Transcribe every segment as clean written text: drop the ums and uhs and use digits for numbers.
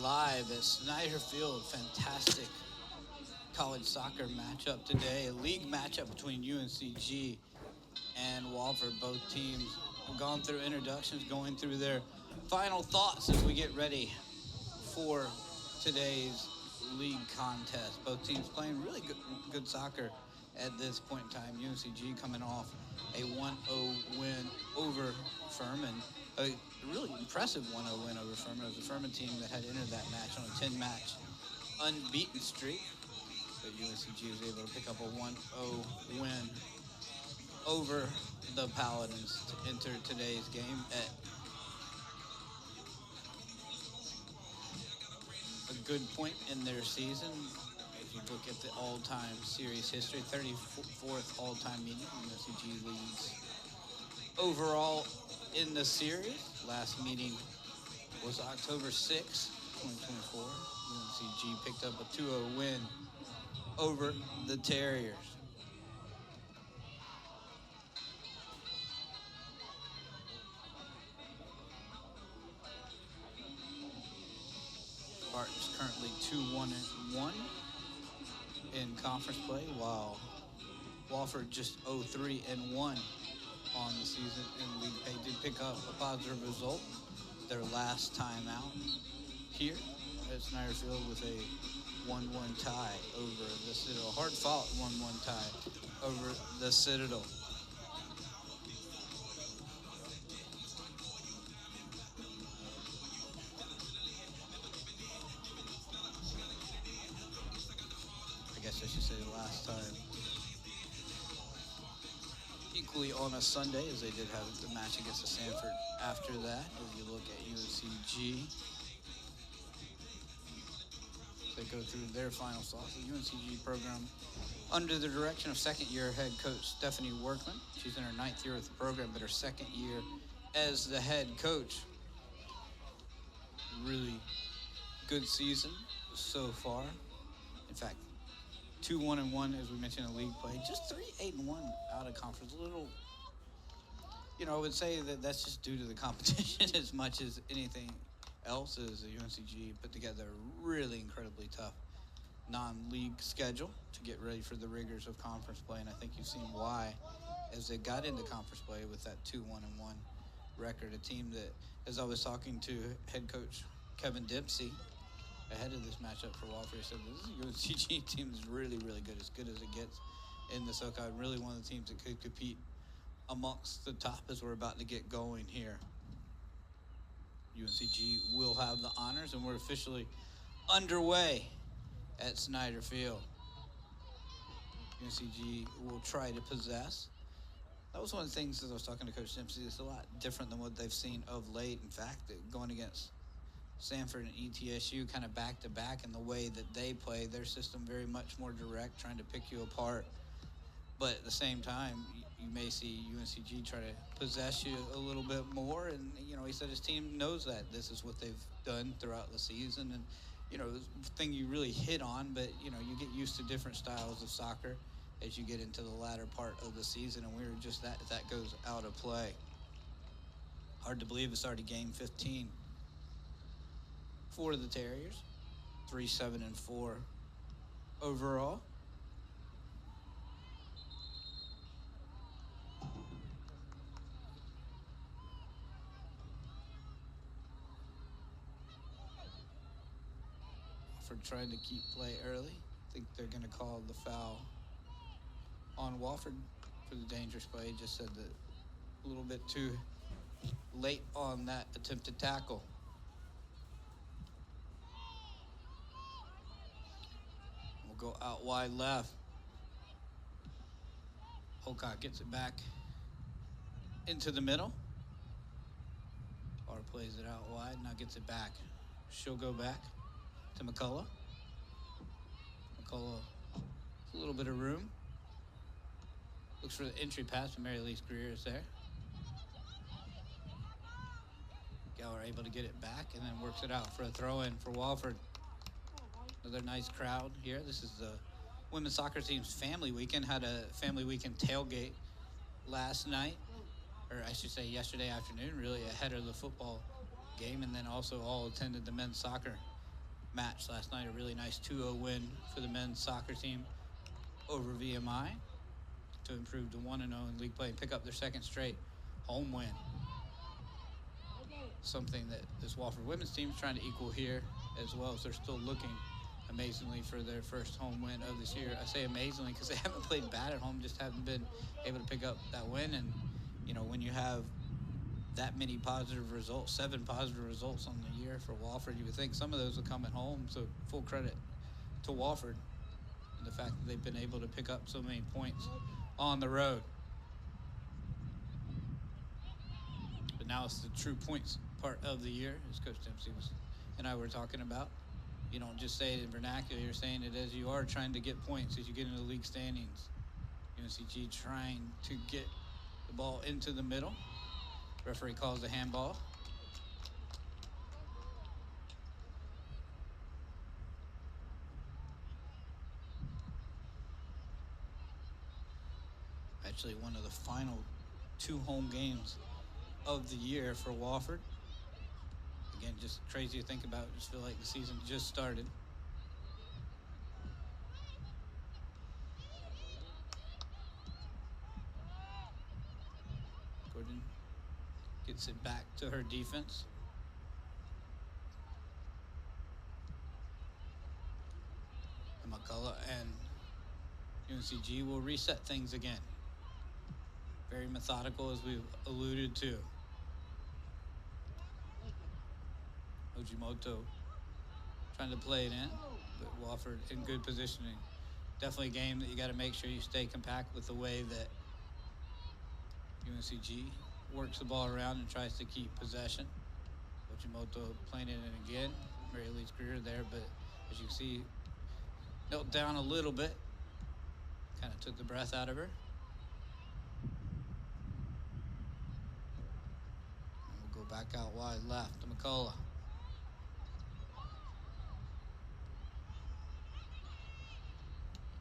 live at Snyder Field. Fantastic college soccer matchup today. A league matchup between UNCG and Wofford. Both teams have gone through introductions, going through their final thoughts as we get ready for today's league contest. Both teams playing really good soccer at this point in time. UNCG coming off a 1-0 win over Furman. A really impressive 1-0 win over Furman. It was a Furman team that had entered that match on a 10-match unbeaten streak. But UNCG was able to pick up a 1-0 win over the Paladins to enter today's game at a good point in their season. If you look at the all-time series history, 34th all-time meeting, UNCG leads overall in the series. Last meeting was October 6, 2024. UNCG picked up a 2-0 win over the Terriers. Spartans currently 2-1-1 in conference play, while Wofford just 0-3-1 on the season in league. They did pick up a positive result their last time out here at Snyder Field with a 1-1 tie over the Citadel. Hard-fought 1-1 tie over the Citadel. I guess I should say the last time. Equally on a Sunday, as they did have the match against the Sanford after that. If you look at UNCG, they go through their final thoughts. The UNCG program, under the direction of second-year head coach Stephanie Workman. She's in her 9th year with the program, but her 2nd year as the head coach. Really good season so far. In fact, 2-1-1, as we mentioned in league play. Just 3-8-1 out of conference. A little, I would say that that's just due to the competition as much as anything else. As the UNCG put together a really incredibly tough non-league schedule to get ready for the rigors of conference play. And I think you've seen why as they got into conference play with that 2-1-1 record. A team that, as I was talking to head coach Kevin Dempsey ahead of this matchup for Wofford, said this UNCG team is really, really good as it gets in the SoCal. Really one of the teams that could compete amongst the top as we're about to get going here. UNCG will have the honors, and we're officially underway at Snyder Field. UNCG will try to possess. That was one of the things as I was talking to Coach Dempsey. It's a lot different than what they've seen of late. In fact, going against Sanford and ETSU kind of back-to-back in the way that they play. Their system very much more direct, trying to pick you apart. But at the same time, you may see UNCG try to possess you a little bit more. And, he said his team knows that. This is what they've done throughout the season. And, the thing you really hit on, but, you get used to different styles of soccer as you get into the latter part of the season. And we're just that goes out of play. Hard to believe it's already game 15 for the Terriers. 3-7-4 overall. For trying to keep play early. I think they're going to call the foul on Wofford for the dangerous play. Just said that a little bit too late on that attempted tackle. We'll go out wide left. Holcott gets it back into the middle. Barr plays it out wide, now gets it back. She'll go back to McCullough. McCullough, a little bit of room. Looks for the entry pass, but Mary Lee Greer is there. Gower able to get it back and then works it out for a throw-in for Wofford. Another nice crowd here. This is the women's soccer team's family weekend. Had a family weekend tailgate last night, or I should say yesterday afternoon, really ahead of the football game, and then also all attended the men's soccer match last night. A really nice 2-0 win for the men's soccer team over VMI to improve to 1-0 in league play and pick up their second straight home win. Something that this Wofford women's team is trying to equal here as well, as they're still looking amazingly for their first home win of this year. I say amazingly because they haven't played bad at home, just haven't been able to pick up that win. And, you know, when you have that many positive results, 7 positive results on the year for Wofford, you would think some of those would come at home. So full credit to Wofford and the fact that they've been able to pick up so many points on the road. But now it's the true points part of the year, as Coach Dempsey and I were talking about. You don't just say it in vernacular, you're saying it as you are, trying to get points as you get into the league standings. UNCG trying to get the ball into the middle. Referee calls the handball. Actually, one of the final 2 home games of the year for Wofford. Again, just crazy to think about. Just feel like the season just started. Gordon gets it back to her defense. And McCullough and UNCG will reset things again. Very methodical, as we've alluded to. Ojimoto trying to play it in, but Wofford in good positioning. Definitely a game that you got to make sure you stay compact with the way that UNCG works the ball around and tries to keep possession. Ojimoto playing it in again. Mary Lee's career there, but as you can see, knelt down a little bit. Kind of took the breath out of her. And we'll go back out wide left to McCullough.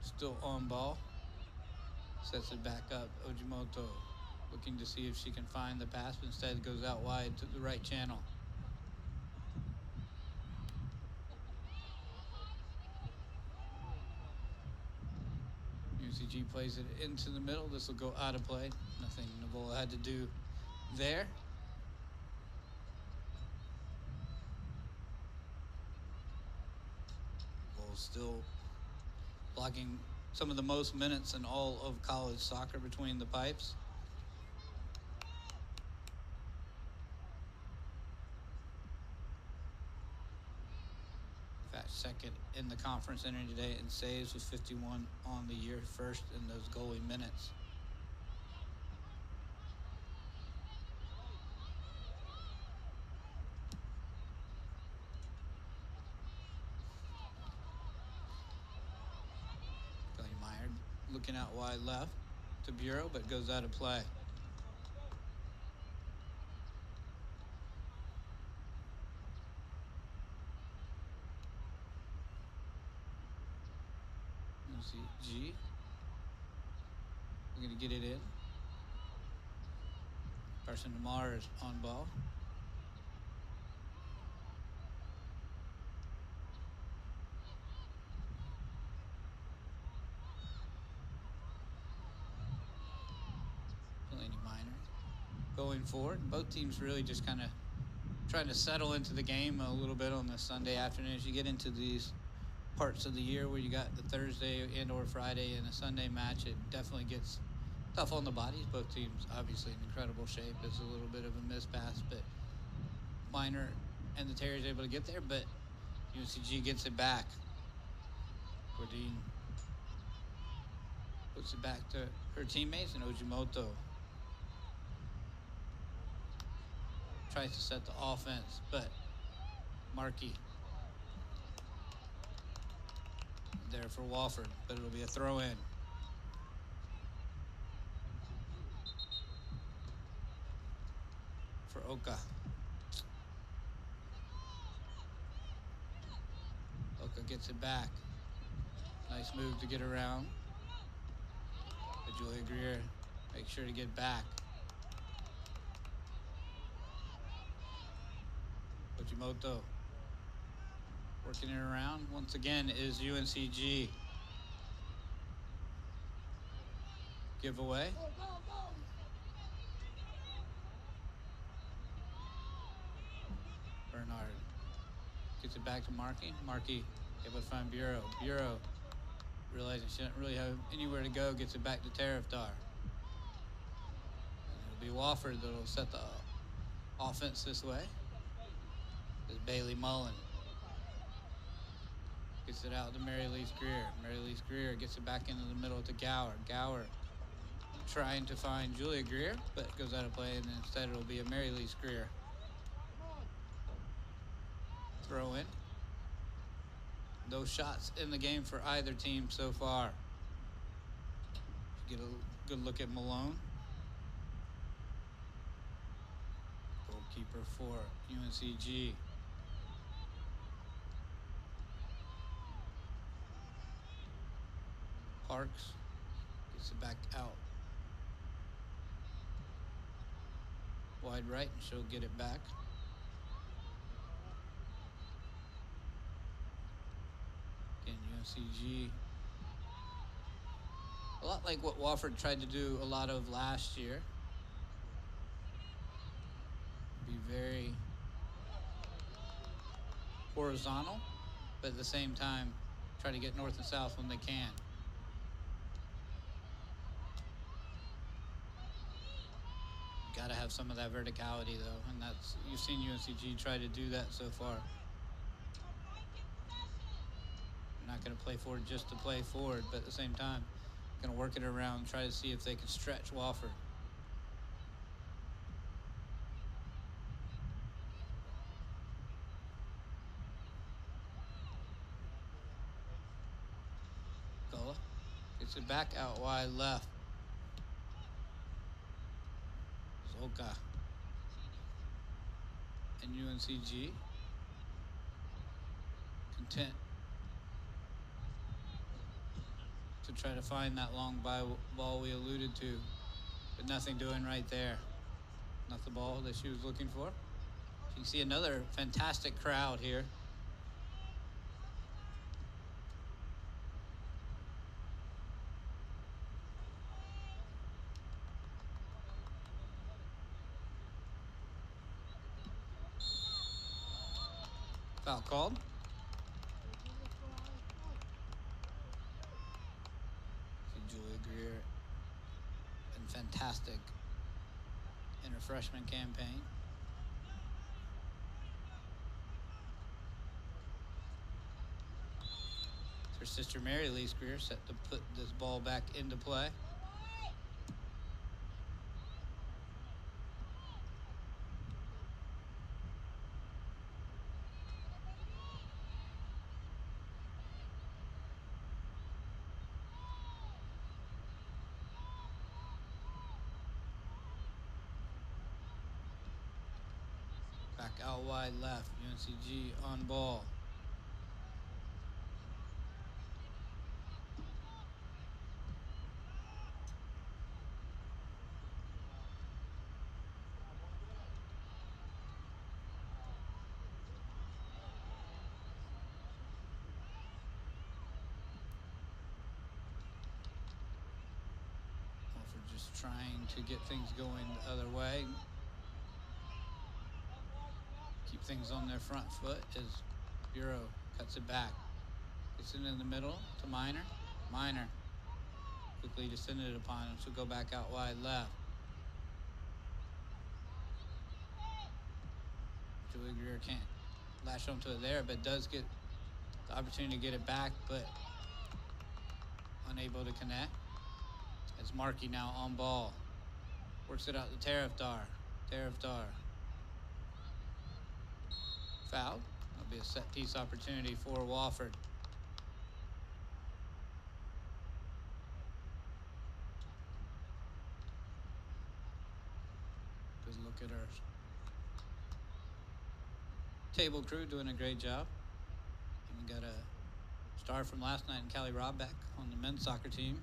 Still on ball. Sets it back up. Ojimoto looking to see if she can find the pass, but instead goes out wide to the right channel. UNCG plays it into the middle. This will go out of play. Nothing Navola had to do there. Navola still blocking some of the most minutes in all of college soccer between the pipes. In fact, second in the conference entering today in saves with 51 on the year, first in those goalie minutes. Meyer looking out wide left to Bureau, but goes out of play. UNCG we're going to get it in. Carson DeMar is on ball. Going forward. Both teams really just kind of trying to settle into the game a little bit on the Sunday afternoon. As you get into these parts of the year where you got the Thursday and or Friday and a Sunday match, it definitely gets tough on the bodies. Both teams obviously in incredible shape. It's a little bit of a mispass, but Minor and the Terriers able to get there, but UNCG gets it back. Gordine puts it back to her teammates, and Ojimoto tries to set the offense, but Markey there for Wofford, but it'll be a throw in. For Oka. Oka gets it back. Nice move to get around. But Julia Greer makes sure to get back. Ojimoto Working it around once again is UNCG. Giveaway. Bernard gets it back to Markey. Markey able to find Bureau. Bureau realizing she doesn't really have anywhere to go, gets it back to Tarifdar. It'll be Wofford that'll set the offense this way. Is Bailey Mullen. Gets it out to Mary Lee Greer. Mary Lee Greer gets it back into the middle to Gower. Gower trying to find Julia Greer, but goes out of play, and instead it'll be a Mary Lee Greer. Throw in. No shots in the game for either team so far. Get a good look at Malone. Goalkeeper for UNCG. Parks gets it back out. Wide right, and she'll get it back. Again, UNCG. A lot like what Wofford tried to do a lot of last year. Be very horizontal, but at the same time, try to get north and south when they can. Got to have some of that verticality, though, and that's, you've seen UNCG try to do that so far. You're not going to play forward just to play forward, but at the same time, going to work it around, try to see if they can stretch Wofford. Gullah gets it back out wide left. Zolka and UNCG content to try to find that long ball we alluded to, but nothing doing right there. Not the ball that she was looking for. You can see another fantastic crowd here. Foul called. See Julia Greer, been fantastic in her freshman campaign. Her sister Mary Lee Greer set to put this ball back into play. Back out wide left, UNCG on ball. Wofford just trying to get things going the other way. Keep things on their front foot as Bureau cuts it back. Gets it in the middle to Minor. Minor quickly descended upon him. She'll go back out wide left. Julie Greer can't lash onto it there, but does get the opportunity to get it back, but unable to connect. As Markey now on ball. Works it out to Tarifdar. Tarifdar. Foul. That'll be a set piece opportunity for Wofford. Good look at her table crew doing a great job. And we got a star from last night in Callie Robbeck on the men's soccer team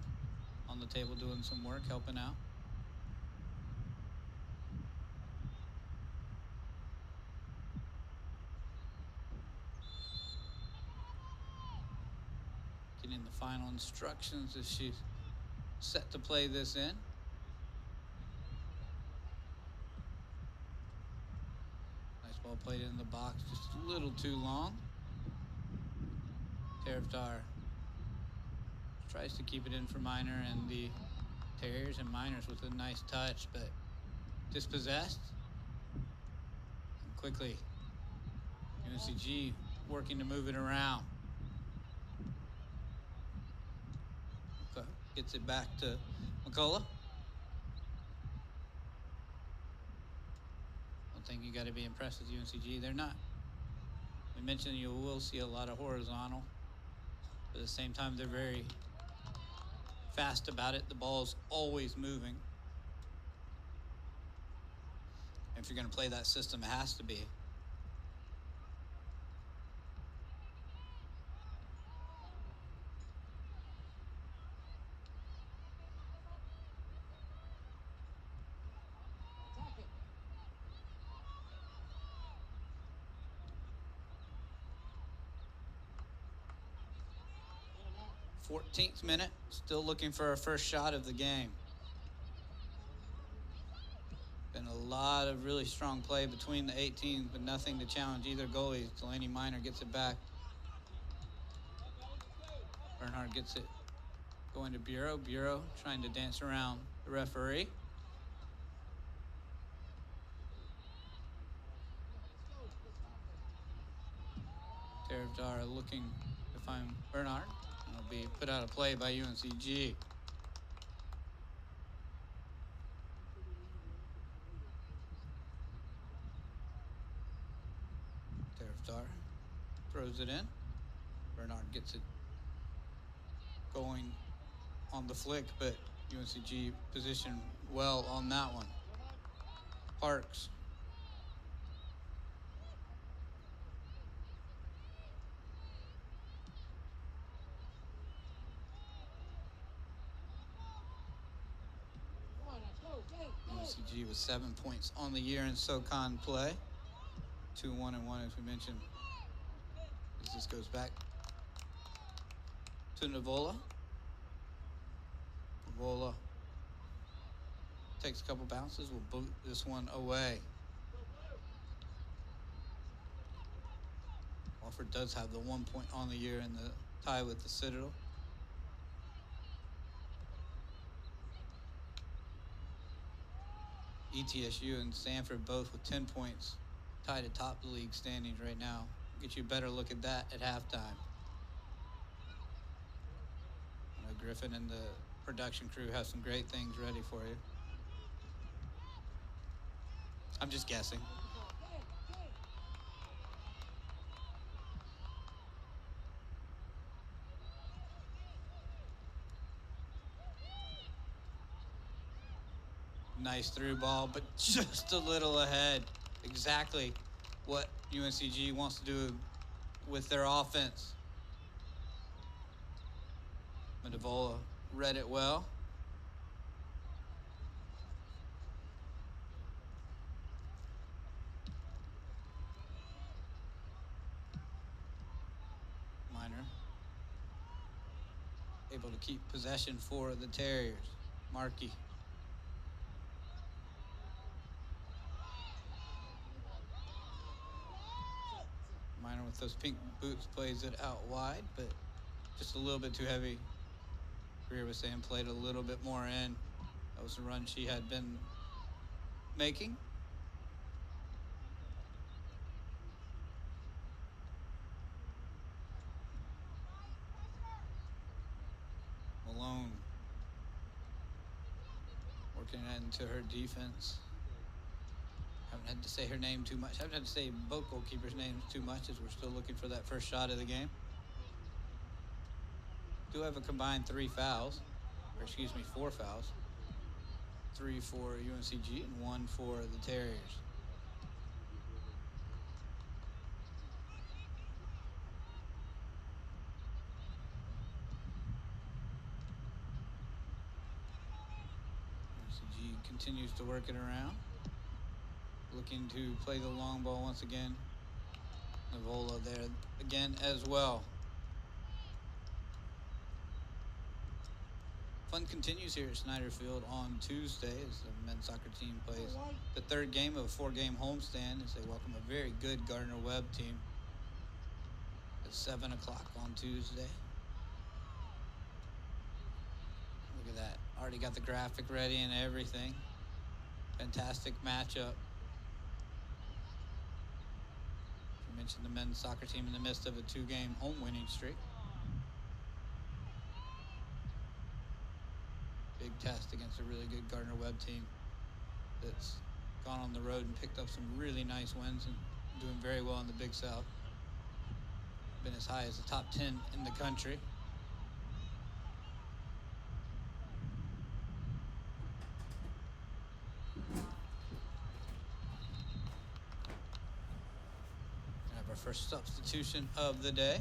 on the table doing some work, helping out. Getting the final instructions as she's set to play this in. Nice ball played in the box, just a little too long. Tervtar tries to keep it in for Minor, and the Terriers and Miners with a nice touch, but dispossessed. And quickly, UNCG working to move it around. Okay, gets it back to McCullough. One thing you got to be impressed with UNCG, they're not. We mentioned you will see a lot of horizontal, but at the same time, they're very fast about it. The ball is always moving. If you're going to play that system, it has to be. Attack it. 14th minute, still looking for our first shot of the game. Been a lot of really strong play between the 18s, but nothing to challenge either goalie. Delaney Minor gets it back. Bernhardt gets it going to Bureau. Bureau trying to dance around the referee. Tervtar looking to find Bernhardt. It'll be put out of play by UNCG. Tervtar throws it in. Bernhardt gets it going on the flick, but UNCG positioned well on that one. Parks. UNCG with 7 points on the year in SoCon play. 2-1-1 as we mentioned. As this goes back to Navola. Navola takes a couple bounces. We'll boot this one away. Wofford does have the 1 point on the year in the tie with the Citadel. ETSU and Sanford both with 10 points, tied atop the league standings right now. Get you a better look at that at halftime. I know Griffin and the production crew have some great things ready for you. I'm just guessing. Nice through ball, but just a little ahead. Exactly what UNCG wants to do with their offense. Medavola read it well. Minor able to keep possession for the Terriers. Markey. Minor with those pink boots plays it out wide, but just a little bit too heavy. Greer was saying played a little bit more in. That was the run she had been making. Malone working into her defense. Haven't had to say her name too much. Haven't had to say both goalkeepers' names too much as we're still looking for that first shot of the game. Do have a combined 4 fouls. 3 for UNCG and 1 for the Terriers. UNCG continues to work it around. Looking to play the long ball once again. Navola there again as well. Fun continues here at Snyder Field on Tuesday as the men's soccer team plays the third game of a 4-game homestand as they welcome a very good Gardner-Webb team at 7 o'clock on Tuesday. Look at that. Already got the graphic ready and everything. Fantastic matchup. I mentioned the men's soccer team in the midst of a 2-game home winning streak. Big test against a really good Gardner-Webb team that's gone on the road and picked up some really nice wins and doing very well in the Big South. Been as high as the top 10 in the country. We have our first substitution of the day.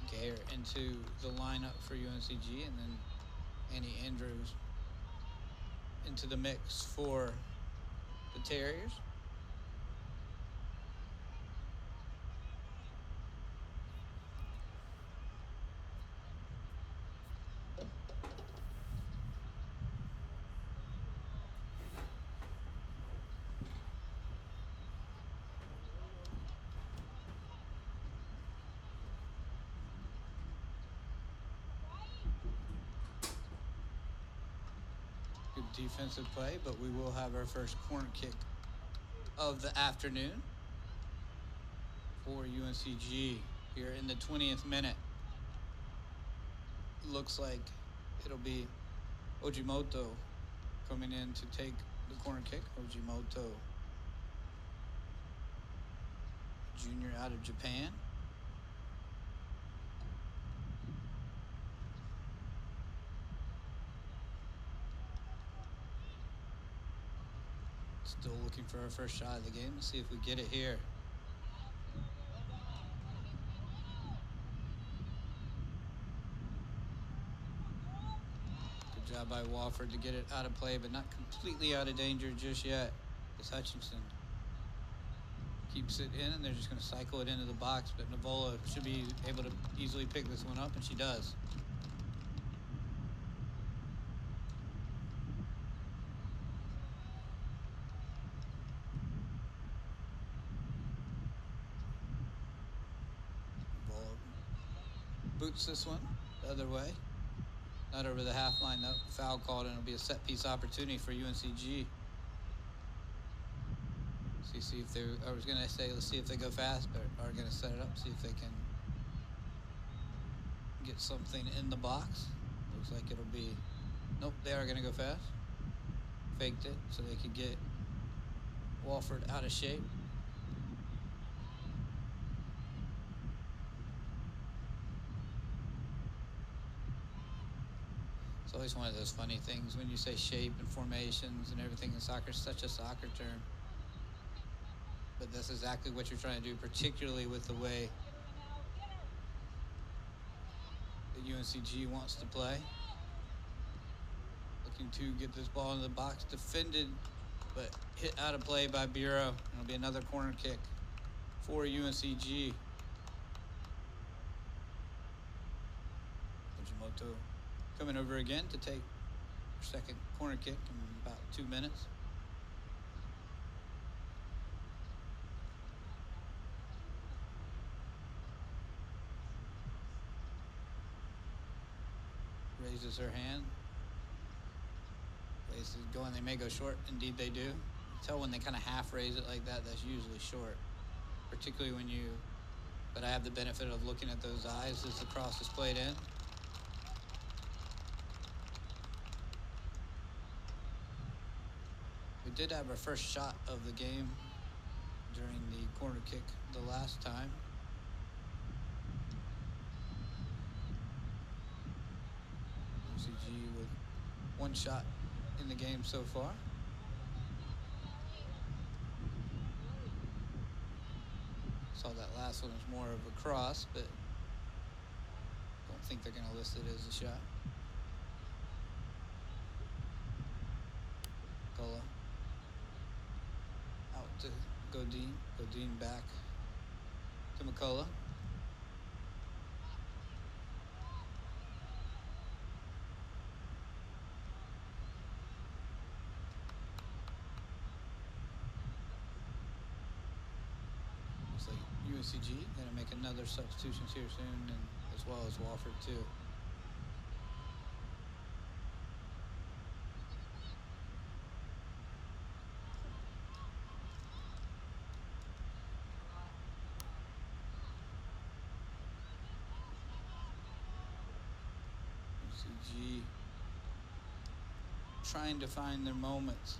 Gare into the lineup for UNCG, and then Annie Andrews into the mix for the Terriers. Good defensive play, but we will have our first corner kick of the afternoon for UNCG here in the 20th minute. Looks like it'll be Ojimoto coming in to take the corner kick. Ojimoto, junior out of Japan. Still looking for our first shot of the game. Let's see if we get it here. Good job by Wofford to get it out of play, but not completely out of danger just yet. As Hutchinson keeps it in, and they're just going to cycle it into the box, but Navola should be able to easily pick this one up, and she does. Boots this one the other way. Not over the half line though. Foul called, and it'll be a set piece opportunity for UNCG. See if they. I was gonna say let's see if they go fast, but are gonna set it up. See if they can get something in the box. Looks like it'll be. Nope, they are gonna go fast. Faked it so they could get Wofford out of shape. It's always one of those funny things when you say shape and formations and everything in soccer. It's such a soccer term. But that's exactly what you're trying to do, particularly with the way that UNCG wants to play. Looking to get this ball into the box, defended, but hit out of play by Bureau. It'll be another corner kick for UNCG. Ojimoto coming over again to take her second corner kick in about 2 minutes. Raises her hand. Ways is going. They may go short. Indeed, they do. You tell when they kind of half raise it like that, that's usually short. Particularly when you. But I have the benefit of looking at those eyes as the cross is played in. We did have our first shot of the game during the corner kick the last time. UCG with one shot in the game so far. Saw that last one was more of a cross, but don't think they're going to list it as a shot. Godin back to McCullough. Looks like UNCG going to make another substitutions here soon, and as well as Wofford too. UNCG trying to find their moments.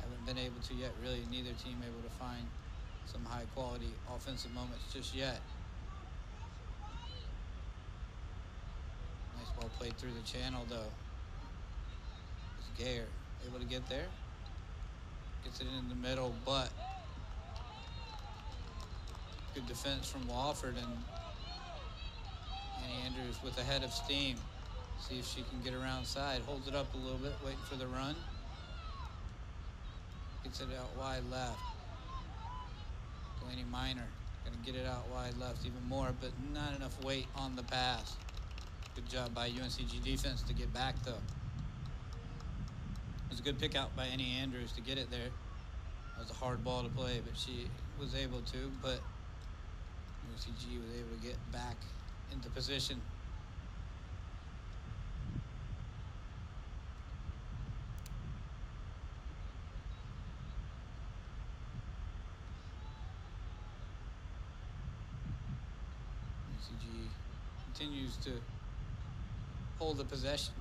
Haven't been able to yet, really. Neither team able to find some high quality offensive moments just yet. Nice ball played through the channel though. It's Gayer able to get there. Gets it in the middle, but good defense from Wofford, and Annie Andrews with a head of steam. See if she can get around side. Holds it up a little bit, waiting for the run. Gets it out wide left. Delaney Minor going to get it out wide left even more, but not enough weight on the pass. Good job by UNCG defense to get back, though. It was a good pick out by Annie Andrews to get it there. That was a hard ball to play, but she was able to, but UNCG was able to get back into position. UNCG continues to hold the possession.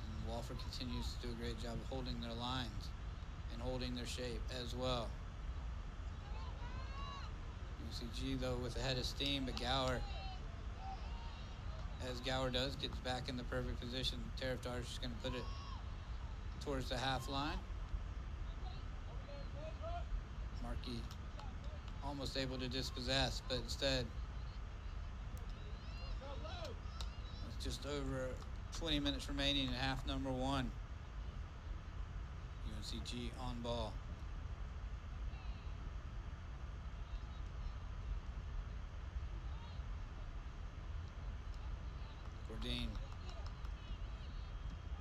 And Wofford continues to do a great job of holding their lines and holding their shape as well. UNCG, though, with a head of steam, but Gower, as Gower does, gets back in the perfect position. Taraftar's just going to put it towards the half line. Markey almost able to dispossess, but instead, with just over 20 minutes remaining in half number one, UNCG on ball. Gordine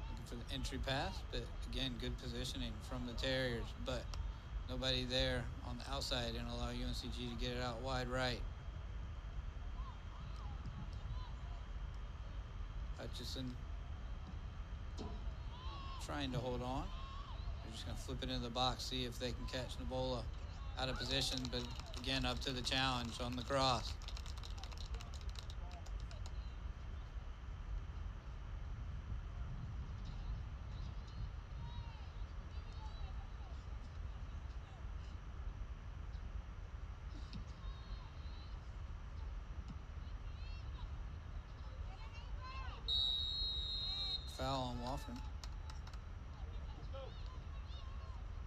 looking for the entry pass, but again, good positioning from the Terriers, but nobody there on the outside and allow UNCG to get it out wide right. Hutchison trying to hold on. They're just going to flip it into the box, see if they can catch Nabola out of position, but again, up to the challenge on the cross. Foul on Wofford.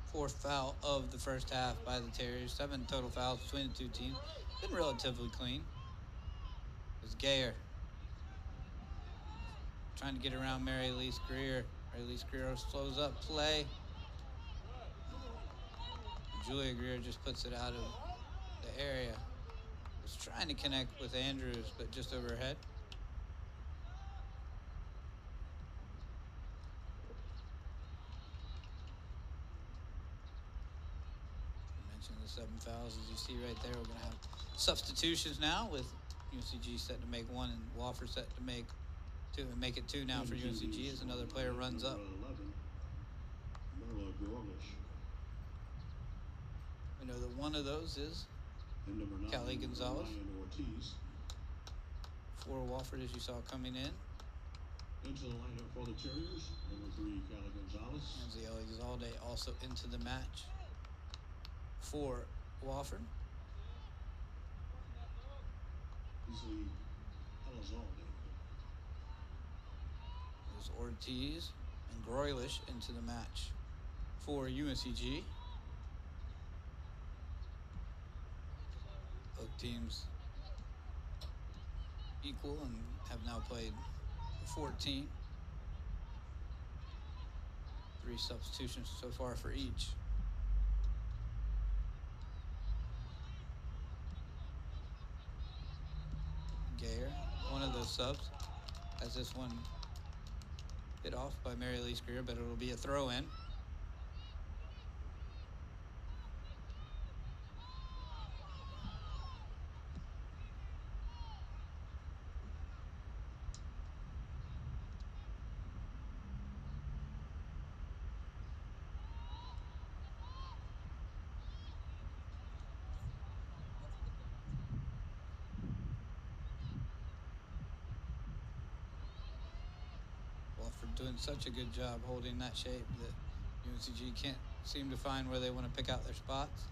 Fourth foul of the first half by the Terriers. 7 total fouls between the two teams. Been relatively clean. It's Gayer trying to get around Mary Elise Greer. Mary Elise Greer slows up play. Julia Greer just puts it out of the area. Was trying to connect with Andrews, but just over her head. The 7 fouls, as you see right there. We're going to have substitutions now with UNCG set to make 1 and Wofford set to make 2, and make it 2 now for UNCG as another player runs up. We know that one of those is Callie Gonzalez. For Wofford, as you saw coming in. Into the lineup for the Terriers, number 3, Callie Gonzalez. And the Elizalde also into the match for Wofford. There's Ortiz and Groilish into the match for UNCG. Both teams equal and have now played 14. 3 substitutions so far for each. Gayer, one of those subs, has this one hit off by Mary Elise Greer, but it'll be a throw in. Wofford doing such a good job holding that shape that UNCG can't seem to find where they want to pick out their spots.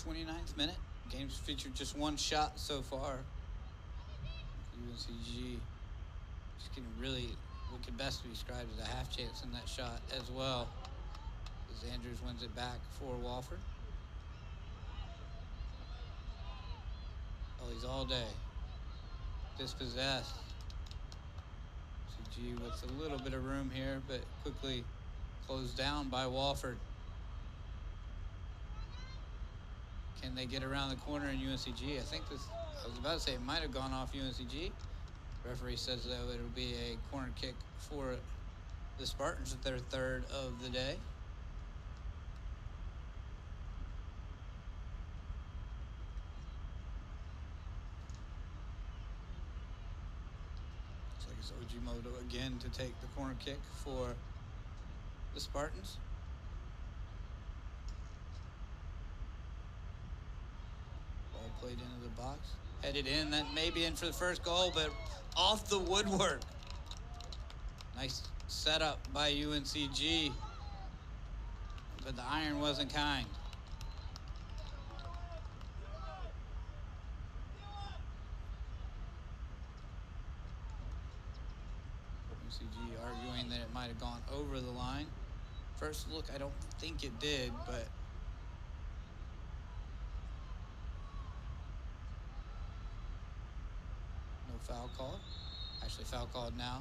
'29th minute. Game's featured just one shot so far. UNCG just getting really what could best be described as a half chance in that shot as well, as Andrews wins it back for Wofford. Ellie's all day. Dispossessed. UNCG with a little bit of room here, but quickly closed down by Wofford. Can they get around the corner in UNCG? I was about to say it might have gone off UNCG. Referee says, though, it'll be a corner kick for the Spartans, their third of the day. Looks like it's Ojimoto again to take the corner kick for the Spartans. Ball played into the box. Headed in, that may be in for the first goal, but off the woodwork. Nice setup by UNCG, but the iron wasn't kind. UNCG arguing that it might have gone over the line. First look, I don't think it did, but no foul called. Actually, foul called now.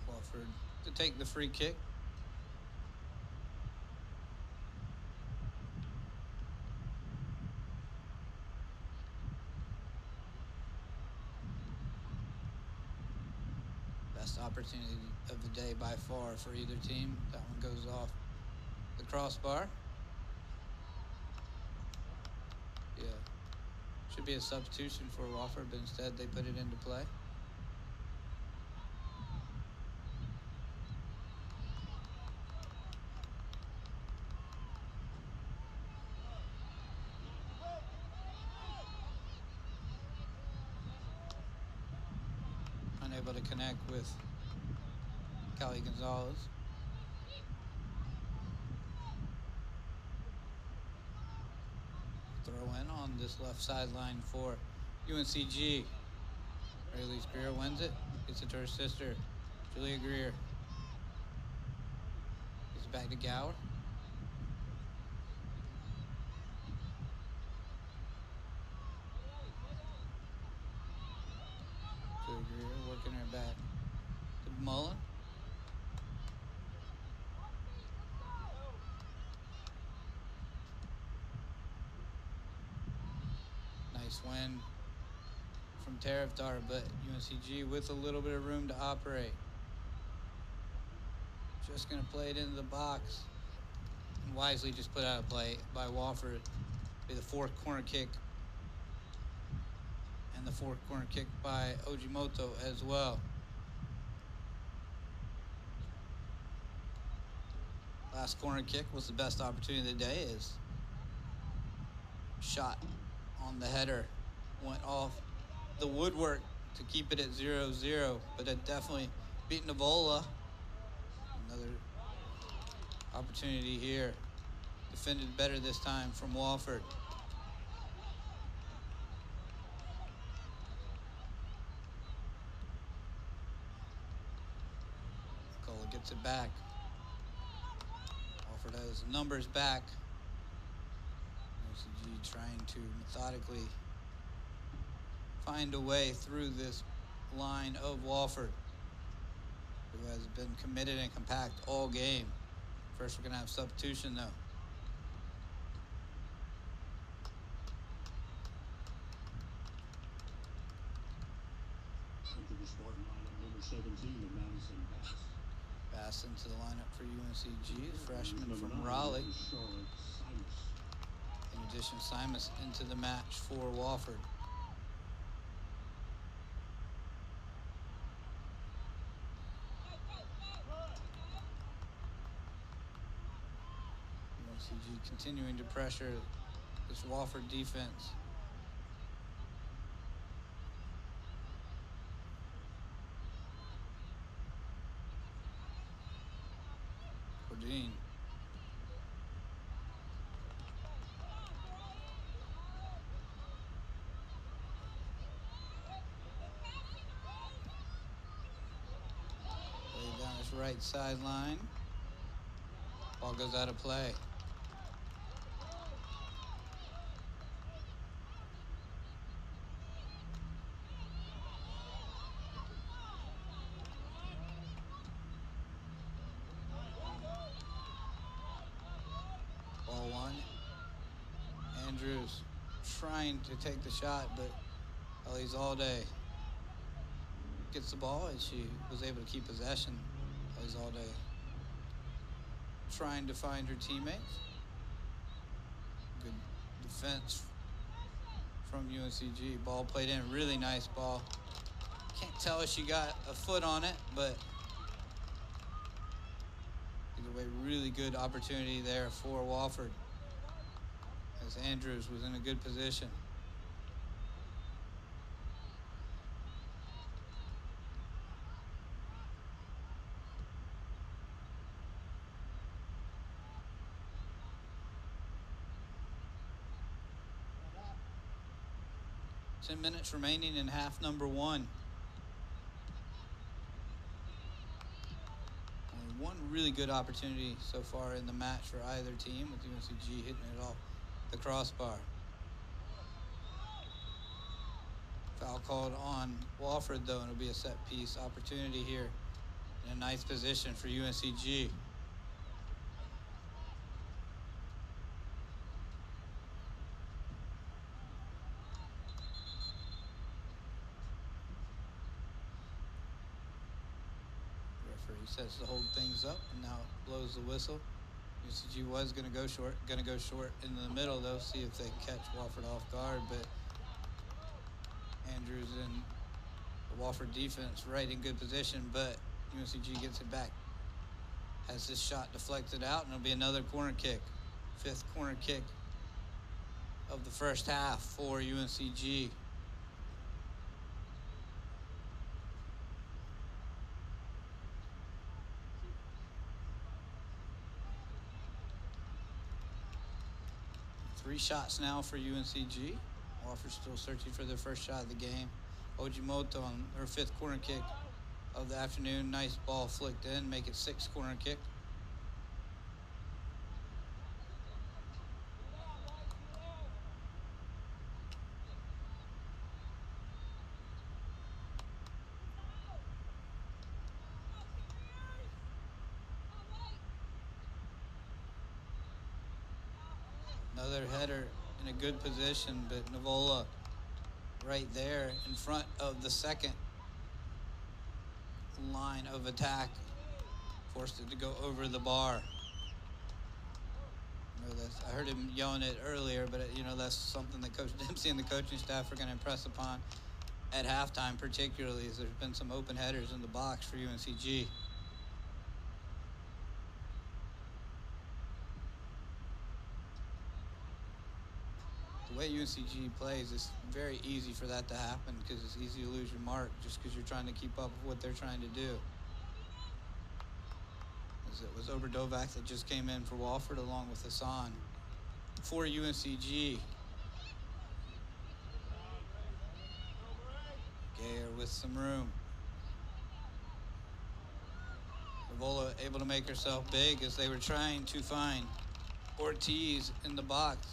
Wofford to take the free kick. Best opportunity of the day by far for either team. That one goes off the crossbar. Yeah. Should be a substitution for Wofford, but instead they put it into play. Unable to connect with Callie Gonzalez. Throw in on this left sideline for UNCG. Mary Elise Greer wins it. Gets it to her sister, Julia Greer. Gets it back to Gower. Julia Greer working her back to Mullen. Nice win from Taraftar, but UNCG with a little bit of room to operate. Just going to play it into the box. And wisely just put out a play by Wofford. Be the fourth corner kick. And the fourth corner kick by Ojimoto as well. Last corner kick was the best opportunity of the day. Is shot on the header went off the woodwork to keep it at 0-0, but it definitely beat Navola. Another opportunity here. Defended better this time from Wofford. Cola gets it back. Wofford has numbers back. OCG trying to methodically find a way through this line of Wofford, who has been committed and compact all game. First, we're going to have substitution, though. Into the starting lineup, number 17, the Madison Bass. Bass into the lineup for UNCG, freshman Number from 9, Raleigh. Charlotte Simus. In addition, Simus into the match for Wofford. UNCG continuing to pressure this Wofford defense. Cordine. Laid down his right sideline. Ball goes out of play. Ball one. Andrews trying to take the shot, but Ellie's all day. Gets the ball, and she was able to keep possession. Ellie's all day. Trying to find her teammates. Good defense from UNCG. Ball played in, really nice ball. Can't tell if she got a foot on it, but either way, really good opportunity there for Wofford, as Andrews was in a good position. Ten minutes remaining in half number one. Only one really good opportunity so far in the match for either team, with UNCG hitting it off the crossbar. Foul called on Wofford, though, and it'll be a set piece opportunity here in a nice position for UNCG. Referee says to hold things up, and now blows the whistle. UNCG was going to go short in the middle, though, see if they can catch Wofford off guard, but Andrews and the Wofford defense right in good position, but UNCG gets it back. Has this shot deflected out, and it'll be another corner kick. Fifth corner kick of the first half for UNCG. Three shots now for UNCG. Wofford still searching for their first shot of the game. Ojimoto on her fifth corner kick of the afternoon. Nice ball flicked in, make it sixth corner kick. Another header in a good position, but Navola right there in front of the second line of attack, forced it to go over the bar. I heard him yelling it earlier, but that's something that Coach Dempsey and the coaching staff are going to impress upon at halftime, particularly as there's been some open headers in the box for UNCG. The way UNCG plays, it's very easy for that to happen because it's easy to lose your mark just because you're trying to keep up with what they're trying to do. As it was Oberdovac that just came in for Wofford along with Hassan for UNCG. Gayer with some room. Rivola able to make herself big as they were trying to find Ortiz in the box.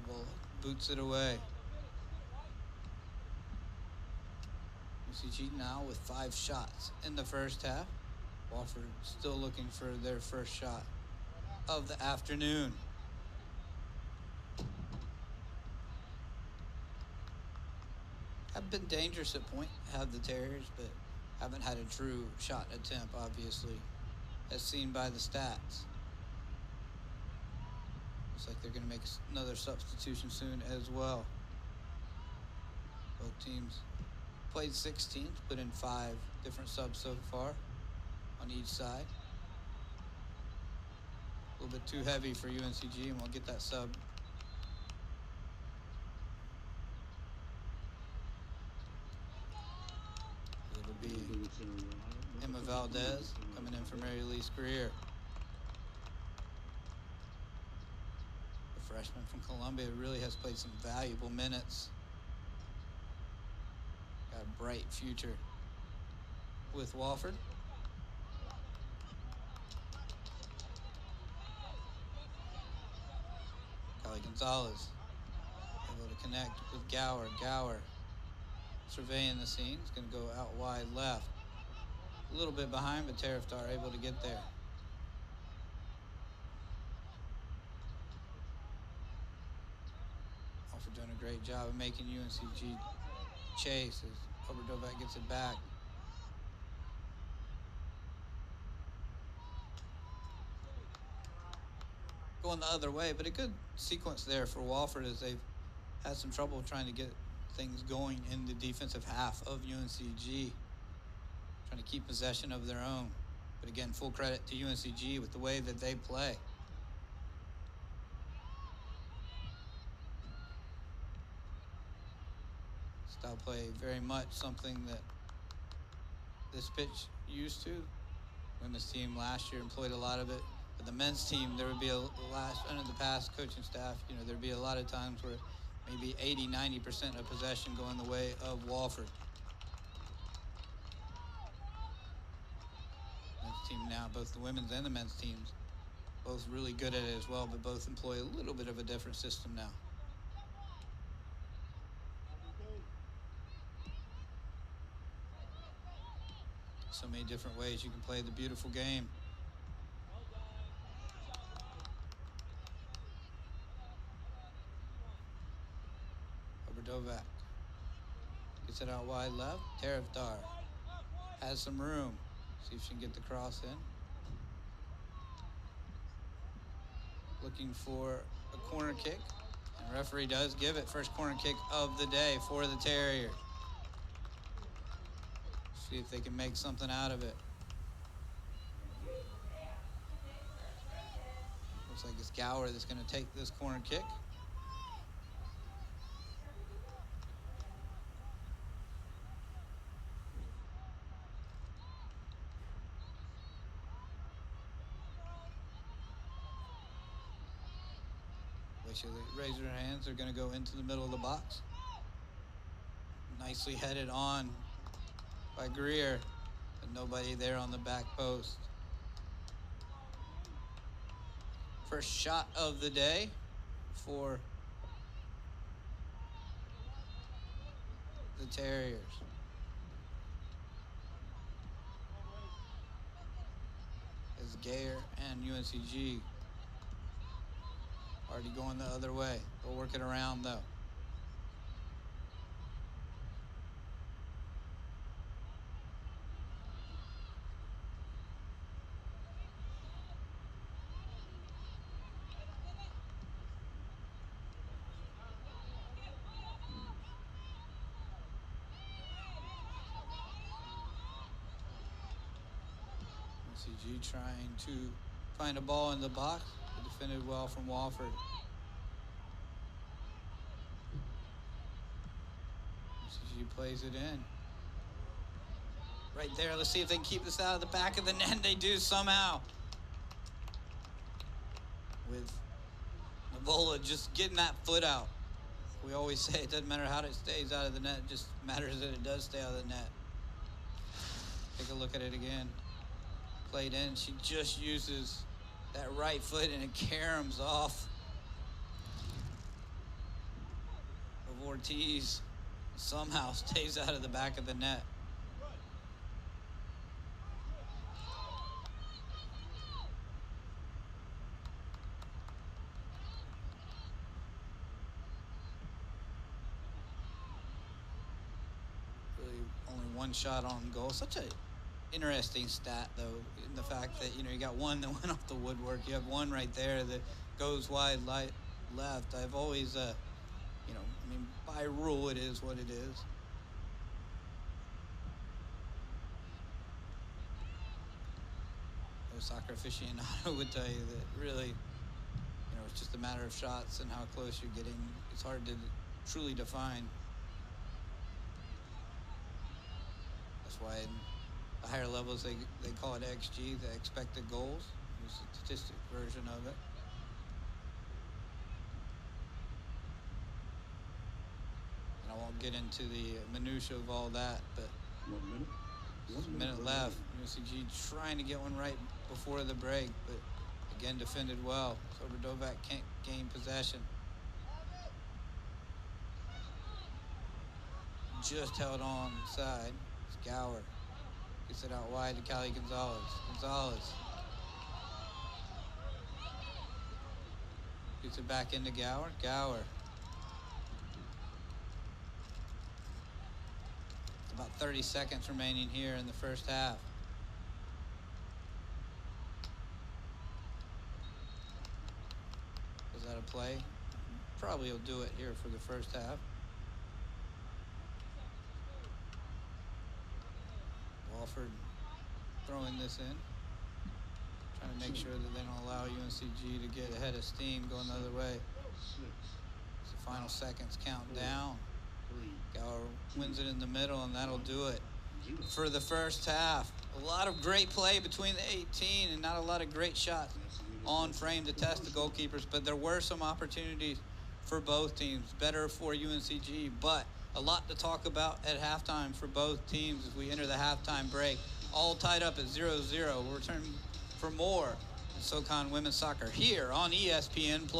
Rivola boots it away. UCG now with 5 shots in the first half. Wofford still looking for their first shot of the afternoon. Have been dangerous at point, have the Terriers, but haven't had a true shot attempt, obviously, as seen by the stats. Looks like they're going to make another substitution soon as well. Both teams played 16, put in 5 different subs so far on each side. A little bit too heavy for UNCG, and we'll get that sub. It'll be Emma Valdez coming in for Mary Lee Greer. The freshman from Columbia really has played some valuable minutes. Got a bright future with Wofford. Kelly Gonzalez able to connect with Gower. Gower surveying the scene. He's going to go out wide left. A little bit behind, but Tariftar able to get there. Wofford doing a great job of making UNCG chase as Oberdovac gets it back. Going the other way, but a good sequence there for Wofford as they've had some trouble trying to get things going in the defensive half of UNCG, trying to keep possession of their own. But again, full credit to UNCG with the way that they play. Style play very much something that this pitch used to. When this team last year employed a lot of it. But the men's team, there would be under the past coaching staff, there'd be a lot of times where maybe 80-90% of possession going the way of Wofford. Men's team now, both the women's and the men's teams, both really good at it as well, but both employ a little bit of a different system now. So many different ways you can play the beautiful game. Oberdovac gets it out wide left. Tariftar has some room. See if she can get the cross in. Looking for a corner kick. And referee does give it. First corner kick of the day for the Terriers. See if they can make something out of it. Looks like it's Gower that's going to take this corner kick. She raises her hands. They're going to go into the middle of the box. Nicely headed on by Greer, but nobody there on the back post. First shot of the day for the Terriers. As Gayer and UNCG already going the other way. They'll work it around though. CG trying to find a ball in the box. They defended well from Wofford. CG plays it in. Right there, let's see if they can keep this out of the back of the net. They do somehow. With Navola just getting that foot out. We always say it doesn't matter how it stays out of the net, it just matters that it does stay out of the net. Take a look at it again. Played in, she just uses that right foot and it caroms off of Ortiz. Somehow stays out of the back of the net. Really only one shot on goal. Such a interesting stat, though, in the fact that, you got one that went off the woodwork. You have one right there that goes wide left. I've always, by rule, it is what it is. A soccer aficionado would tell you that really, it's just a matter of shots and how close you're getting. It's hard to truly define. That's why in the higher levels, they call it XG, the expected goals. It's a statistic version of it. And I won't get into the minutia of all that, but 1 minute. there's a minute left. UNCG trying to get one right before the break, but again defended well. So Radovac can't gain possession. Just held on side. It's Gower. Gets it out wide to Callie Gonzalez. Gonzalez gets it back into Gower. Gower. About 30 seconds remaining here in the first half. Was that a play? Probably he'll do it here for the first half. Wofford throwing this in. Trying to make sure that they don't allow UNCG to get ahead of steam going the other way. As the final seconds count down. Gower wins it in the middle, and that'll do it for the first half. A lot of great play between the 18 and not a lot of great shots on frame to test the goalkeepers, but there were some opportunities for both teams. Better for UNCG, but a lot to talk about at halftime for both teams as we enter the halftime break. All tied up at 0-0. We'll return for more in SoCon Women's Soccer here on ESPN+.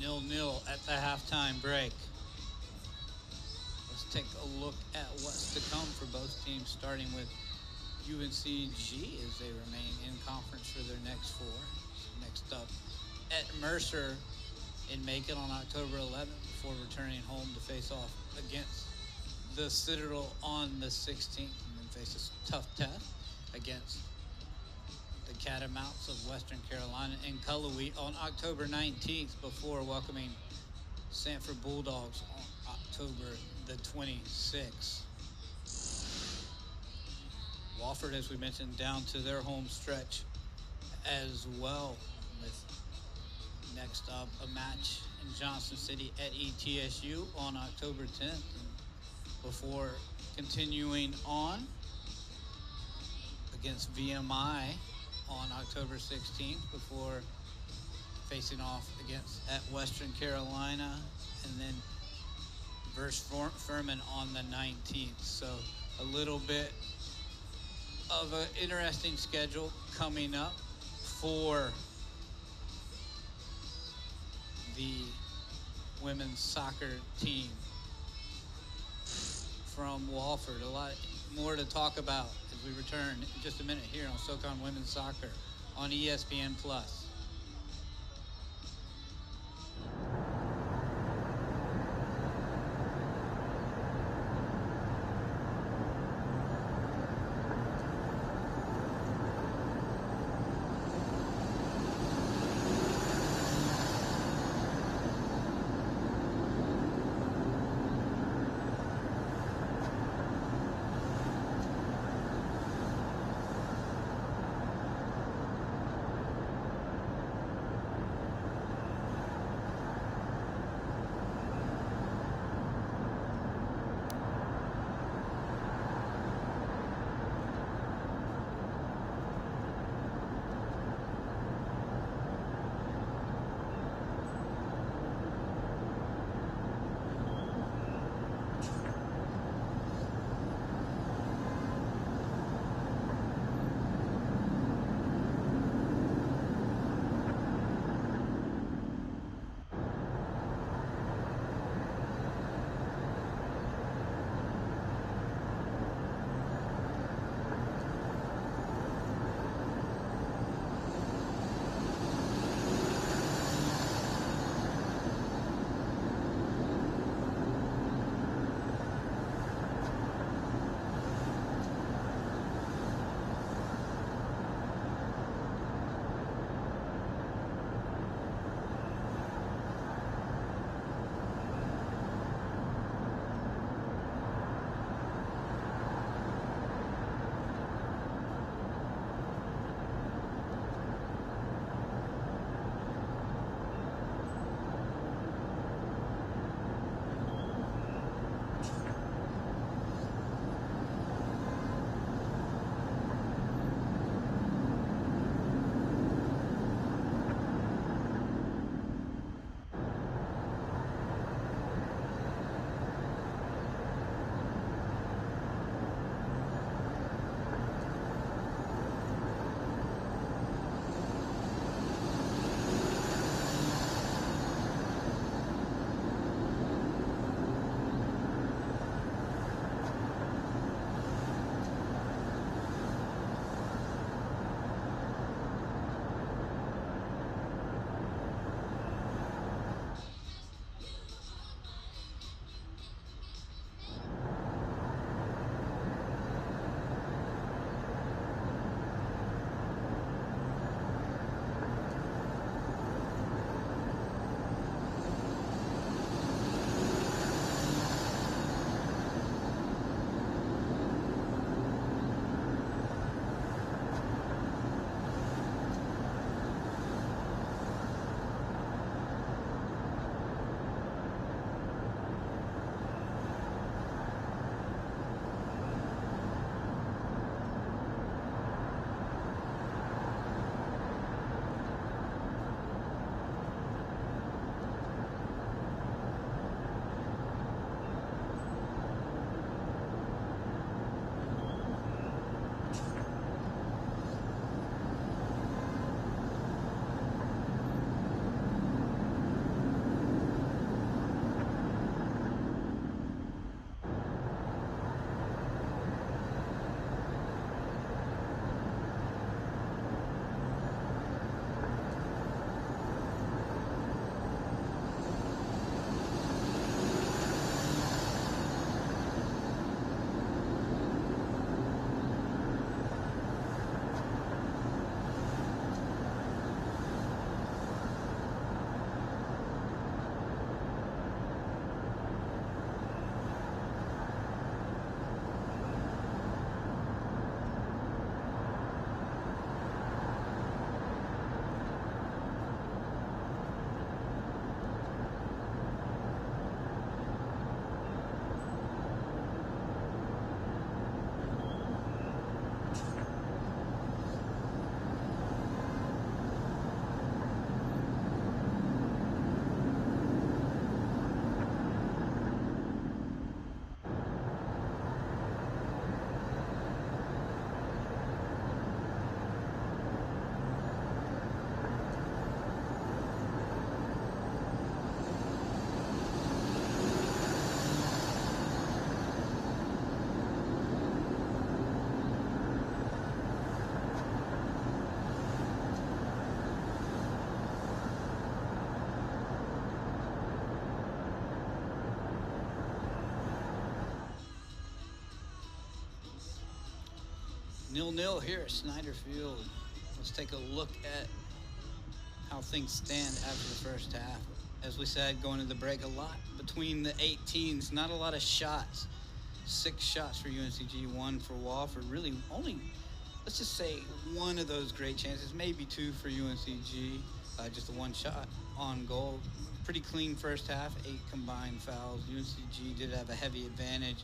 0-0 at the halftime break. Let's take a look at what's to come for both teams, starting with UNCG as they remain in conference for their next four. Next up at Mercer in Macon on October 11th before returning home to face off against the Citadel on the 16th, and then face a tough test against the Catamounts of Western Carolina in Cullowhee on October 19th before welcoming Sanford Bulldogs on October the 26th. Wofford, as we mentioned, down to their home stretch as well, with next up a match in Johnson City at ETSU on October 10th, and before continuing on against VMI on October 16th before facing off against at Western Carolina, and then versus Furman on the 19th. So a little bit of an interesting schedule coming up for the women's soccer team from Wofford. A lot more to talk about as we return in just a minute here on SoCon Women's Soccer on ESPN+. 0-0 here at Snyder Field. Let's take a look at how things stand after the first half. As we said, going to the break, a lot between the 8 teams, not a lot of shots. 6 shots for UNCG, 1 for Wofford. Really only, let's just say, one of those great chances, maybe 2 for UNCG. Just a 1 shot on goal. Pretty clean first half, 8 combined fouls. UNCG did have a heavy advantage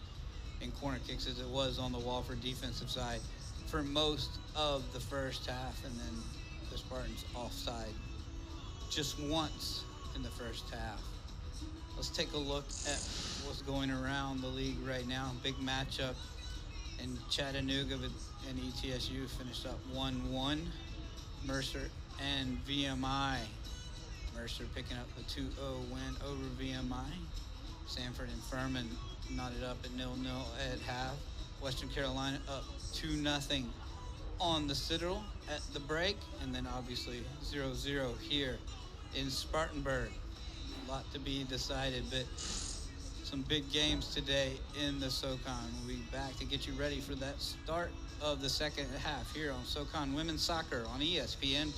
in corner kicks as it was on the Wofford defensive side for most of the first half, and then the Spartans offside just once in the first half. Let's take a look at what's going around the league right now. Big matchup in Chattanooga and ETSU finished up 1-1. Mercer and VMI. Mercer picking up a 2-0 win over VMI. Sanford and Furman knotted up at 0-0 at half. Western Carolina up 2-0 on the Citadel at the break. And then obviously 0-0 here in Spartanburg. A lot to be decided, but some big games today in the SoCon. We'll be back to get you ready for that start of the second half here on SoCon Women's Soccer on ESPN+.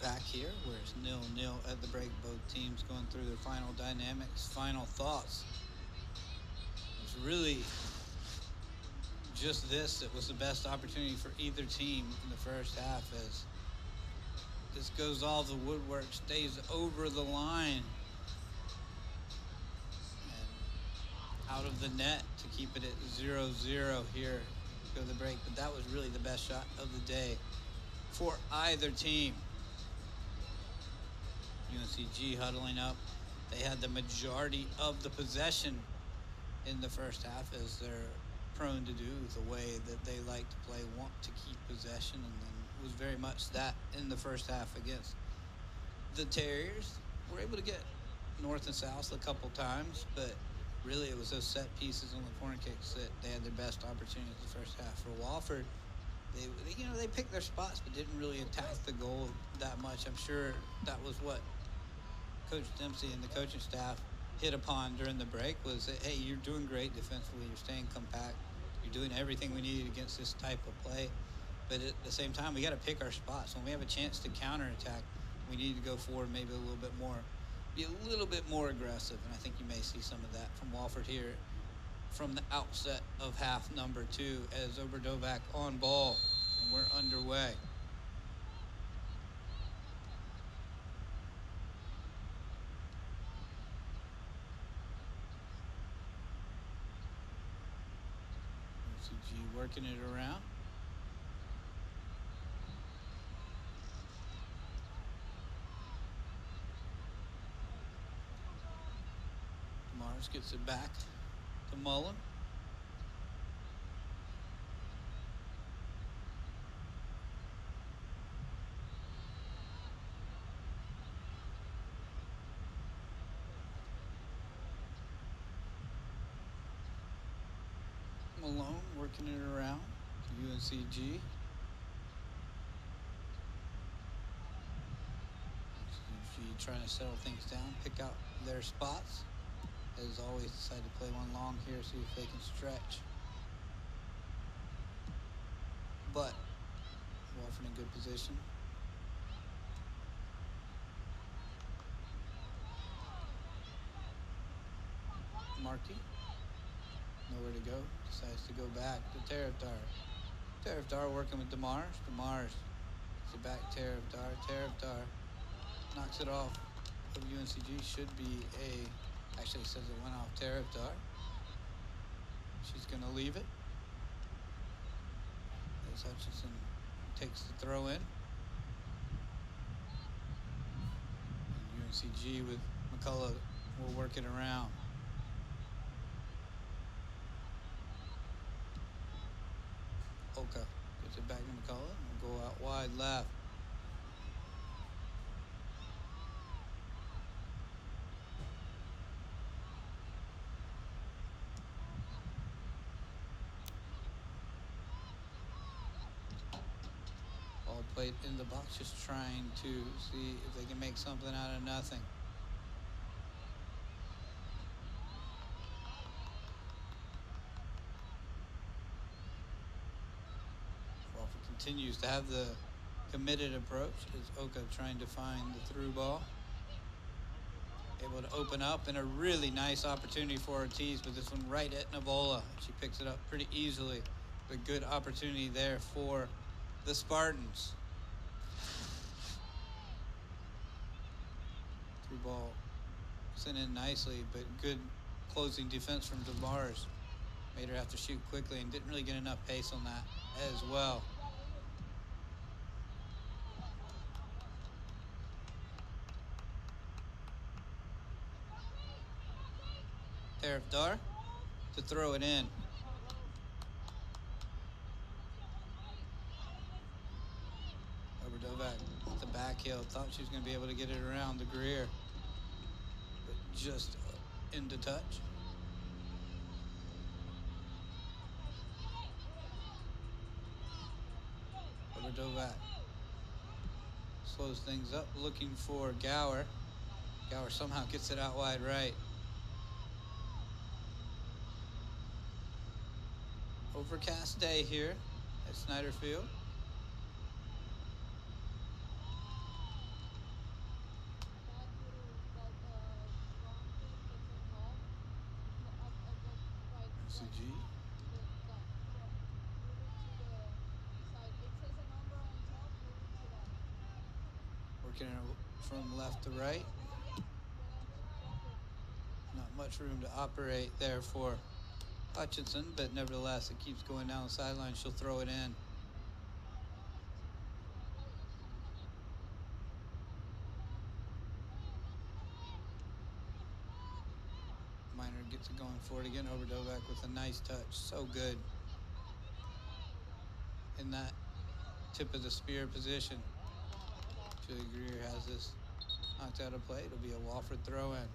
Back here, where it's 0-0 at the break. Both teams going through their final dynamics, final thoughts. It's really just this. It was the best opportunity for either team in the first half as this goes all the woodwork, stays over the line and out of the net to keep it at 0-0 here. Go to the break, but that was really the best shot of the day for either team. UNCG huddling up. They had the majority of the possession in the first half, as they're prone to do, the way that they like to play, want to keep possession, and then it was very much that in the first half against the Terriers. Were able to get north and south a couple times, but really it was those set pieces on the corner kicks that they had their best opportunities in the first half. For Wofford, they picked their spots but didn't really attack the goal that much. I'm sure that was what Coach Dempsey and the coaching staff hit upon during the break was that, hey, you're doing great defensively. You're staying compact. You're doing everything we need against this type of play. But at the same time, we got to pick our spots. When we have a chance to counterattack, we need to go forward maybe a little bit more, be a little bit more aggressive. And I think you may see some of that from Wofford here from the outset of half number 2 as Oberdovac on ball. And we're underway. MCG working it around. Mars gets it back to Mullen. Malone working it around to UNCG. UNCG trying to settle things down, pick out their spots. As always, decide to play one long here, see if they can stretch. But Wofford in good position. Markey, nowhere to go, decides to go back to Taraftar. Taraftar working with DeMars. DeMars gets it back Taraftar. Taraftar knocks it off of UNCG. Should be actually says it went off Taraftar. She's going to leave it. As Hutchinson takes the throw in. And UNCG with McCullough will work it around. Oka gets it back to McCullough and will go out wide left. Ball played in the box, just trying to see if they can make something out of nothing. Continues to have the committed approach as Oka trying to find the through ball. Able to open up, and a really nice opportunity for Ortiz, but this one right at Navola. She picks it up pretty easily. A good opportunity there for the Spartans. Through ball sent in nicely, but good closing defense from DeMars. Made her have to shoot quickly and didn't really get enough pace on that as well. Taraftar to throw it in. Oberdovac at the back heel. Thought she was going to be able to get it around the Greer, but just into touch. Oberdovac slows things up, looking for Gower. Gower somehow gets it out wide right. Overcast day here at Snyder Field. MCG. Working from left to right. Not much room to operate there for Hutchinson, but nevertheless, it keeps going down the sideline. She'll throw it in. Miner gets it going for it again. Oberdovac with a nice touch. So good in that tip of the spear position. Julie Greer has this knocked out of play. It'll be a Wofford throw in.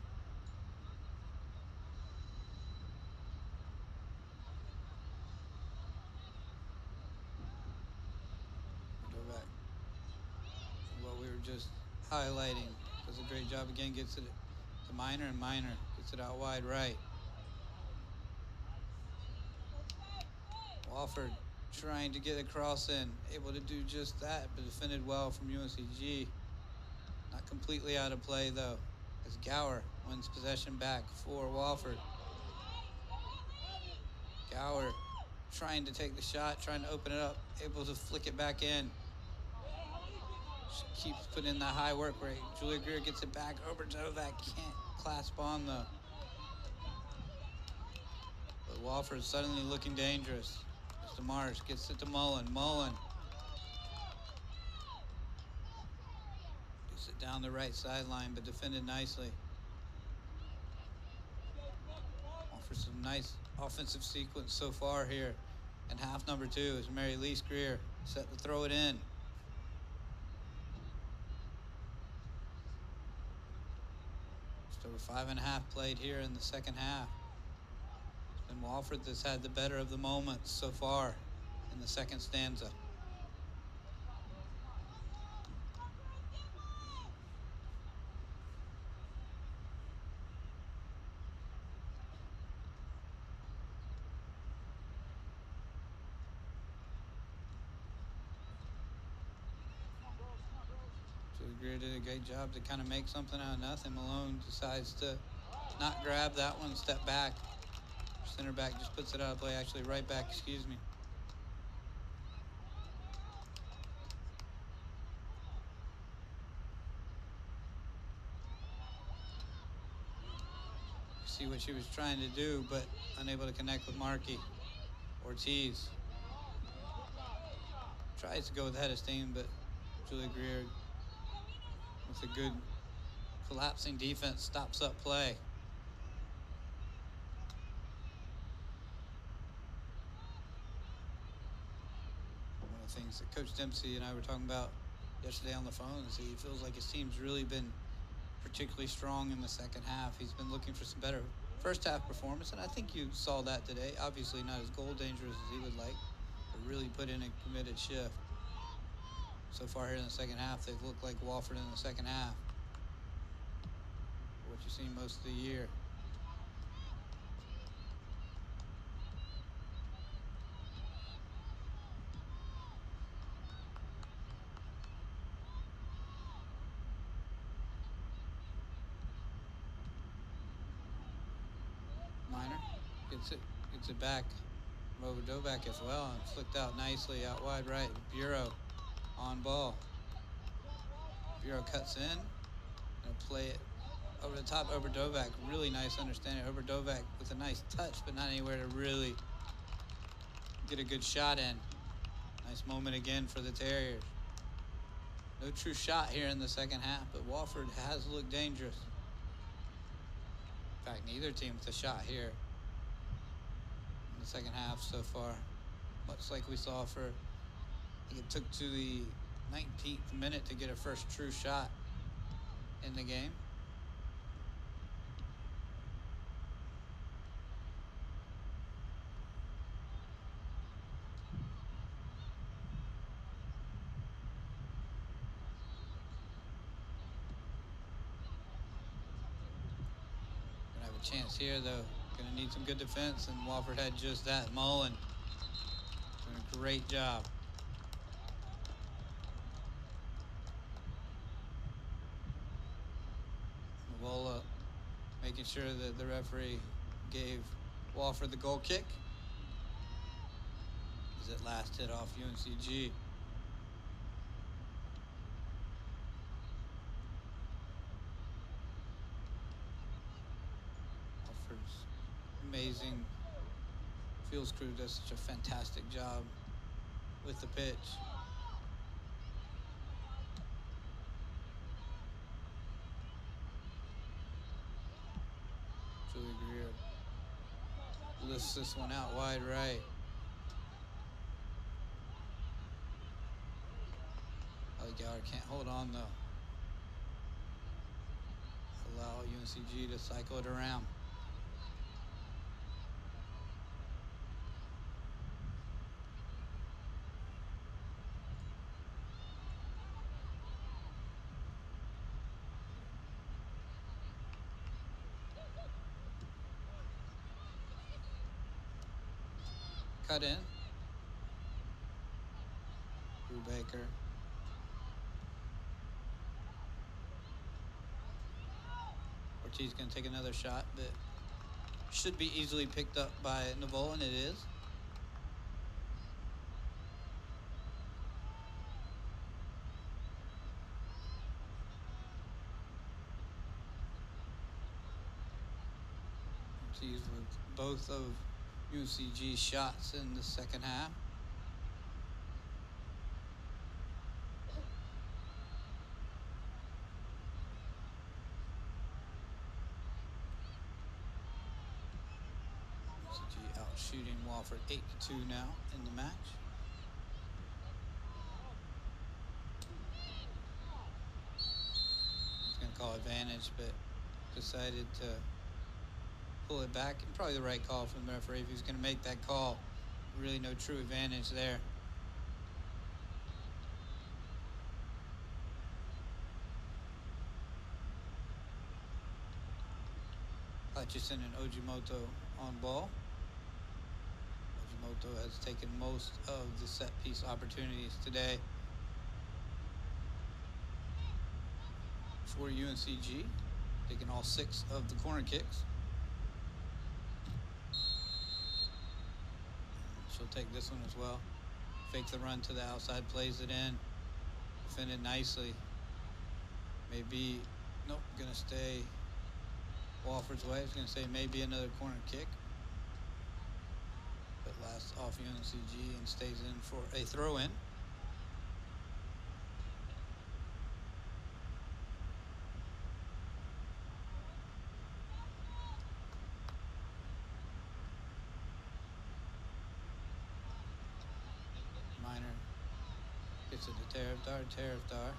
What we were just highlighting does a great job again. Gets it to Miner, and Miner gets Gets it out wide right. Wofford trying to get a cross in. Able to do just that, but defended well from UNCG. Not completely out of play, though, as Gower wins possession back for Wofford. Gower trying to take the shot, trying to open it up, able to flick it back in. She keeps putting in that high work rate. Julia Greer gets it back. Oberdovak can't clasp on, though. But Wofford suddenly looking dangerous. As DeMars gets it to Mullen. Mullen gets it down the right sideline, but defended nicely. Offers some nice offensive sequence so far here. And half number 2 is Mary Lise Greer set to throw it in. Just over 5.5 played here in the second half. It's been Wofford that's had the better of the moments so far in the second stanza. Julie Greer did a great job to kind of make something out of nothing. Malone decides to not grab that one, step back. Center back just puts it out of play, actually right back, excuse me. See what she was trying to do, but unable to connect with Markey. Ortiz tries to go with the head of steam, but Julie Greer with a good collapsing defense stops up play. One of the things that Coach Dempsey and I were talking about yesterday on the phone is he feels like his team's really been particularly strong in the second half. He's been looking for some better first half performance, and I think you saw that today. Obviously not as goal dangerous as he would like, but really put in a committed shift. So far here in the second half, they've looked like Wofford in the second half. What you've seen most of the year. Minor gets it back from Oberdovak as well, and flicked out nicely out wide right. Bureau on ball. Bureau cuts in and play it over the top. Oberdovak, really nice understanding. Oberdovak with a nice touch, but not anywhere to really get a good shot in. Nice moment again for the Terriers. No true shot here in the second half, but Wofford has looked dangerous. In fact, neither team with a shot here in the second half so far. Much like we saw for, I think it took to the 19th minute to get a first true shot in the game. Gonna have a chance here, though. Gonna need some good defense, and Wofford had just that. Mullen doing a great job. Mavola making sure that the referee gave Wofford the goal kick as it last hit off UNCG. Wofford's amazing fields crew does such a fantastic job with the pitch. Julie Greer lifts this one out wide right. Gower can't hold on, though. Allow UNCG to cycle it around. cut in. Brubaker. Ortiz going to take another shot, but should be easily picked up by Naveau, and it is. Ortiz with both of UNCG's shots in the second half. UNCG out shooting Wofford 8-2 now in the match. He's going to call advantage, but decided to pull it back. And probably the right call from the referee. If he was going to make that call, really no true advantage there. Hutchison and Ojimoto on ball. Ojimoto has taken most of the set piece opportunities today for UNCG, taking all 6 of the corner kicks. She'll take this one as well. Fakes the run to the outside, plays it in, defended nicely. Maybe, nope, gonna stay Wofford's way. It's gonna say maybe another corner kick. But lasts off UNCG and stays in for a throw-in. Minor gets it to Taraftar.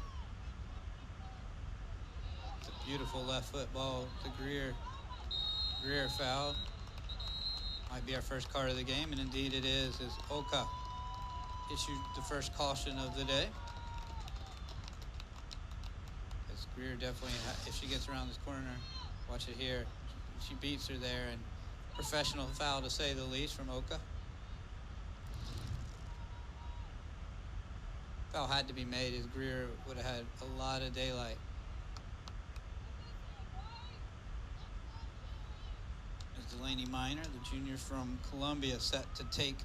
It's a beautiful left foot ball to Greer. Greer foul. Might be our first card of the game, and indeed it is, as Oka issued the first caution of the day. As Greer definitely, if she gets around this corner, watch it here, she beats her there, and professional foul to say the least from Oka. Foul had to be made, as Greer would have had a lot of daylight. Delaney Minor, the junior from Columbia, set to take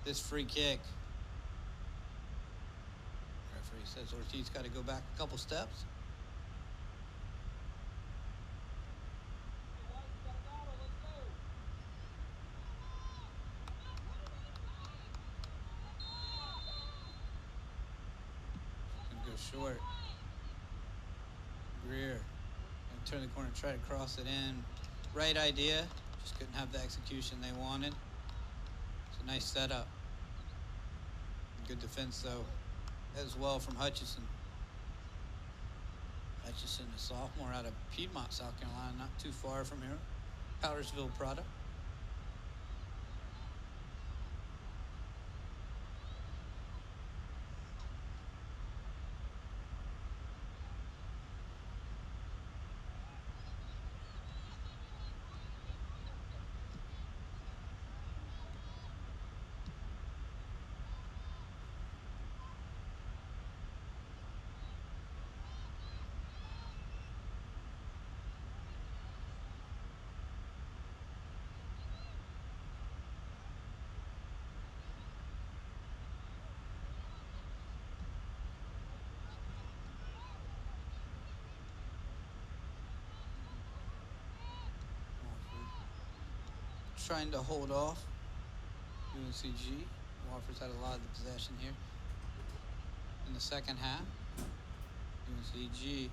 this free kick. Referee says Ortiz got to go back a couple steps. Gonna go short. Greer gonna turn the corner, try to cross it in. Right idea. Just couldn't have the execution they wanted. It's a nice setup. Good defense, though, as well from Hutchison. Hutchison, a sophomore out of Piedmont, South Carolina, not too far from here. Powdersville product. Trying to hold off UNCG. Wofford's had a lot of the possession here. In the second half, UNCG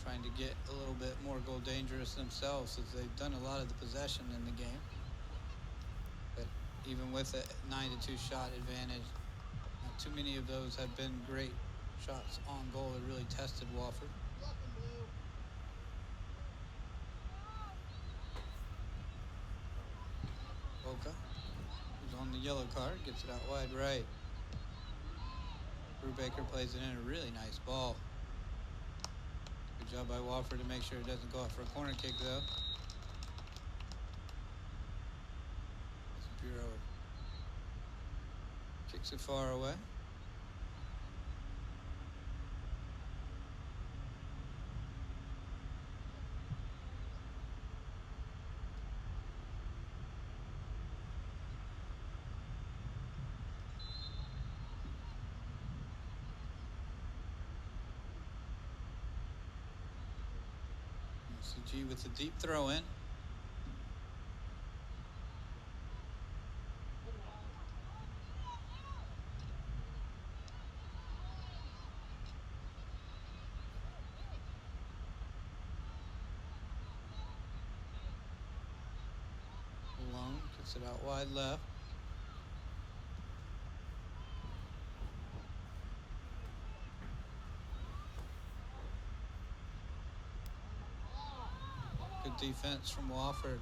trying to get a little bit more goal dangerous themselves, since they've done a lot of the possession in the game. But even with a 9-2 shot advantage, not too many of those have been great shots on goal that really tested Wofford. Oka, who's on the yellow card, gets it out wide right. Brubaker plays it in, a really nice ball. Good job by Wofford to make sure it doesn't go out for a corner kick, though. Kicks it far away. CG with the deep throw in. Malone gets it out wide left. Good defense from Wofford.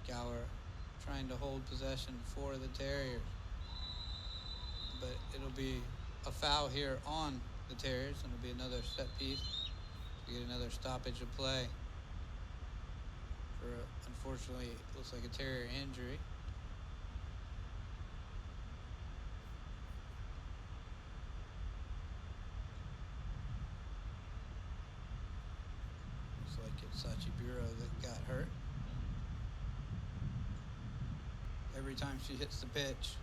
Gower trying to hold possession for the Terriers. But it'll be a foul here on the Terriers, and it'll be another set piece to get another stoppage of play. Unfortunately, it looks like a Terrier injury. Looks like it's Sachi Bureau that got hurt. Every time she hits the pitch.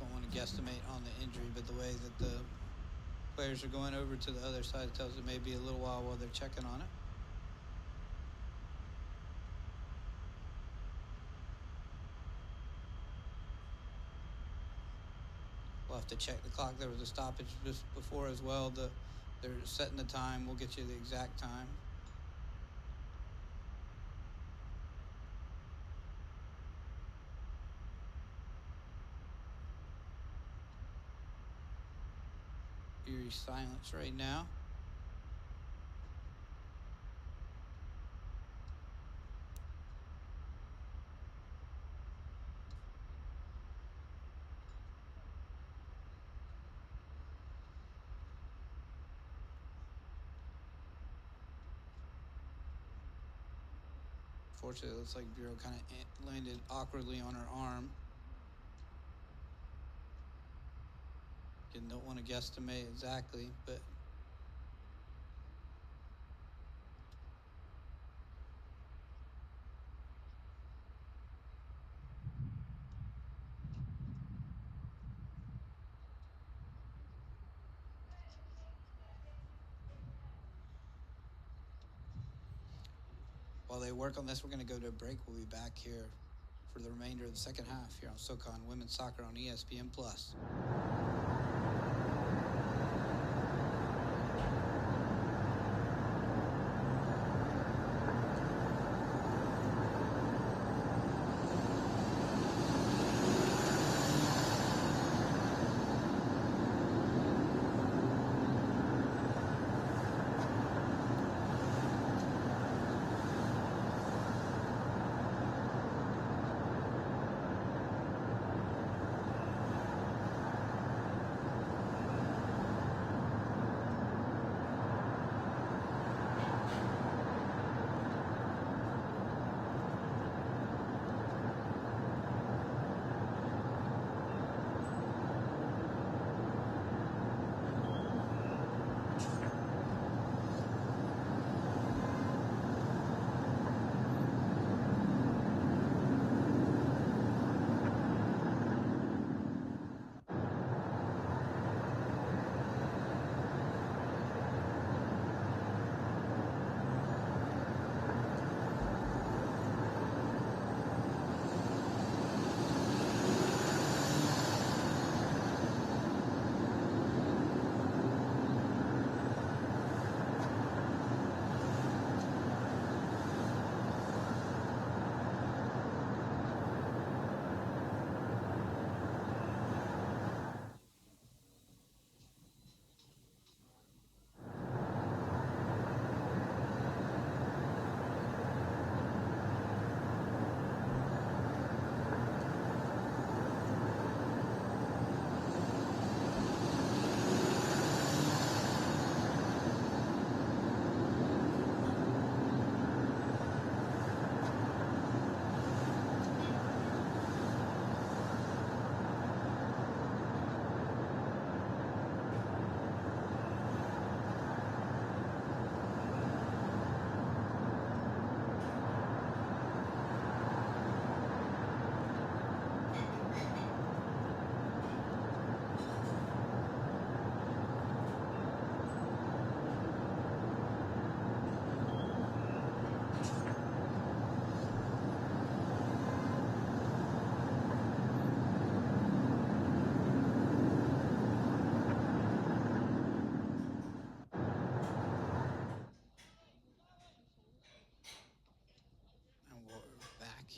Don't want to guesstimate on the injury, but the way that the players are going over to the other side tells it may be a little while they're checking on it. We'll have to check the clock. There was a stoppage just before as well. They're setting the time. We'll get you the exact time. Eerie silence right now. Fortunately, it looks like Bureau kind of landed awkwardly on her arm. Again, don't want to guesstimate exactly, but while they work on this, we're going to go to a break. We'll be back here for the remainder of the second half here on SoCon Women's Soccer on ESPN+.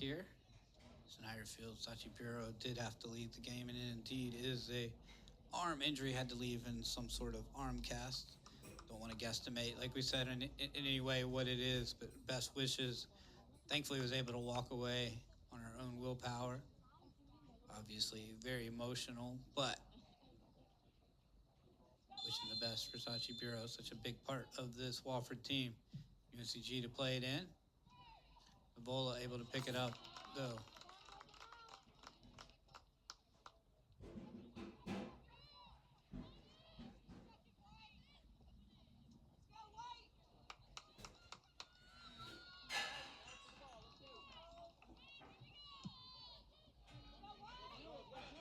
here. Snyder Field, Sachi Bureau did have to leave the game, and it indeed is a arm injury. Had to leave in some sort of arm cast. Don't want to guesstimate, like we said, in any way what it is, but best wishes. Thankfully, was able to walk away on her own willpower. Obviously, very emotional, but wishing the best for Sachi Bureau, such a big part of this Wofford team. UNCG to play it in. Ebola able to pick it up, though.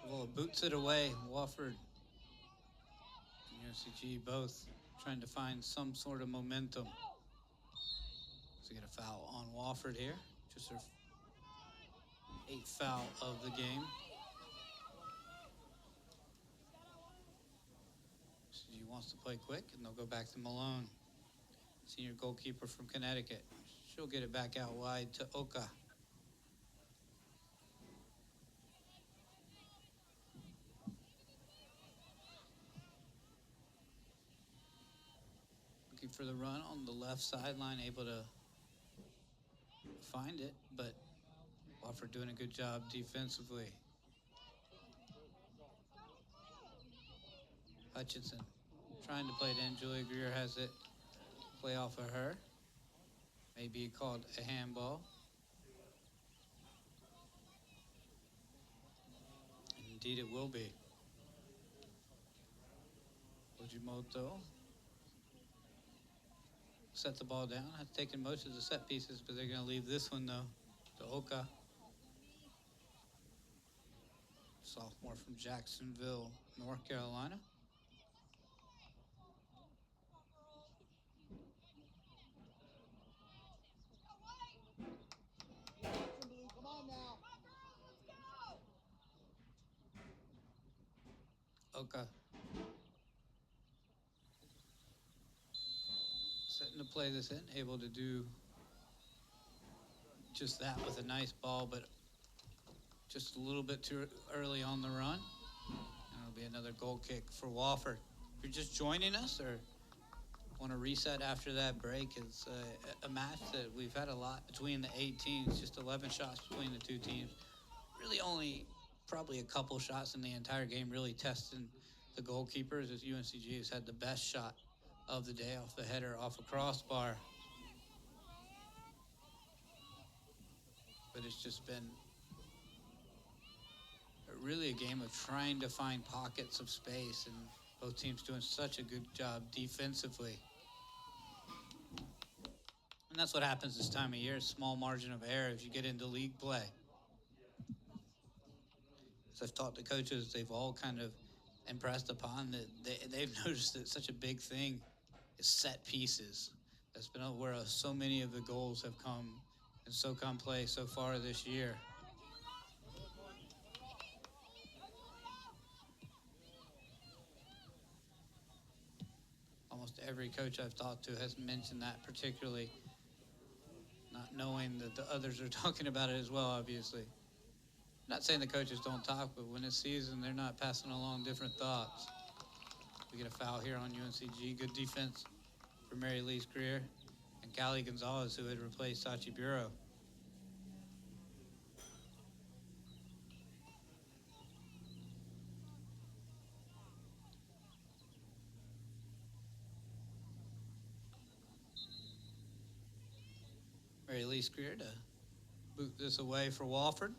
Ebola boots it away. Wofford and UNCG both trying to find some sort of momentum. So get a foul on Wofford here. Just their 8th foul of the game. UNCG wants to play quick, and they'll go back to Malone. Senior goalkeeper from Connecticut. She'll get it back out wide to Oka. Looking for the run on the left sideline, able to find it, but Wofford doing a good job defensively. Hutchinson trying to play it in. Julia Greer has it. Play off of her. Maybe called a handball. Indeed, it will be. Ojimoto set the ball down. Has taken most of the set pieces, but they're going to leave this one, though, to Oka. Sophomore from Jacksonville, North Carolina. Oka setting to play this in, able to do just that with a nice ball, but just a little bit too early on the run. And it'll be another goal kick for Wofford. If you're just joining us or want to reset after that break, it's a match that we've had a lot between the 8 teams, just 11 shots between the two teams. Really only probably a couple shots in the entire game really testing the goalkeepers, as UNCG has had the best shot of the day off the header, off a crossbar. But it's just been really a game of trying to find pockets of space, and both teams doing such a good job defensively. And that's what happens this time of year, small margin of error as you get into league play. As I've talked to coaches, they've all kind of impressed upon that they've noticed that such a big thing is set pieces. That's been where so many of the goals have come in SoCon play so far this year. Almost every coach I've talked to has mentioned that, particularly not knowing that the others are talking about it as well, obviously. Not saying the coaches don't talk, but when it's season, they're not passing along different thoughts. We get a foul here on UNCG. Good defense for Mary Lee Greer and Callie Gonzalez, who had replaced Sachi Bureau. Mary Lee Greer to boot this away for Wofford.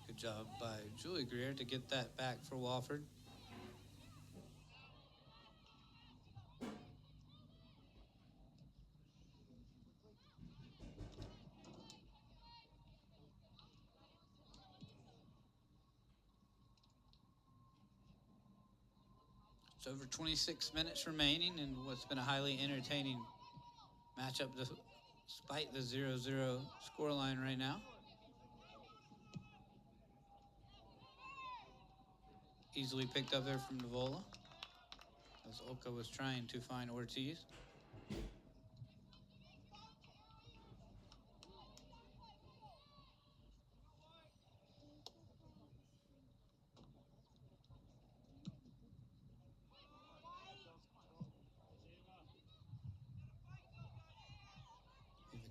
Good job by Julie Greer to get that back for Wofford. It's over 26 minutes remaining in what's been a highly entertaining matchup despite the 0-0 scoreline right now. Easily picked up there from Navola, as Oka was trying to find Ortiz.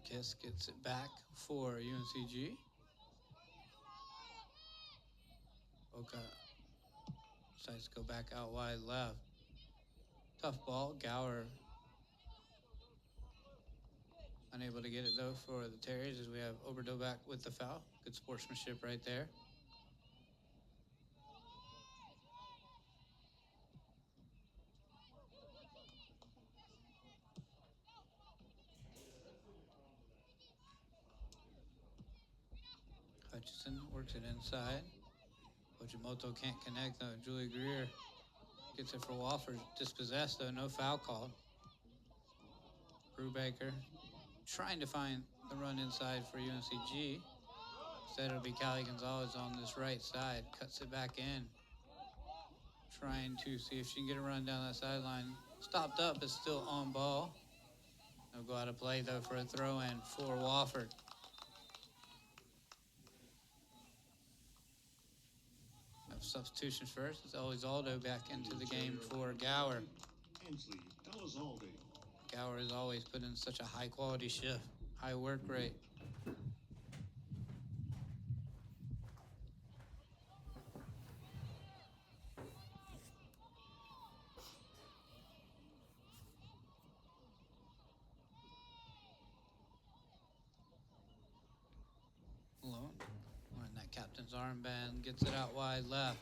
Kiss gets it back for UNCG. Oka decides to go back out wide left. Tough ball. Gower unable to get it though for the Terriers as we have Oberdo back with the foul. Good sportsmanship right there. Hutchison works it inside. Ojimoto can't connect though. Julie Greer gets it for Wofford. Dispossessed though, no foul called. Brubaker trying to find the run inside for UNCG. Instead it'll be Callie Gonzalez on this right side. Cuts it back in. Trying to see if she can get a run down that sideline. Stopped up, but still on ball. They'll go out of play though for a throw in for Wofford. Substitutions first. It's Elizaldo back into the game for Gower. Hensley Elizalde. Gower has always put in such a high quality shift, high work rate. Malone, wearing that captain's armband, gets it out wide left.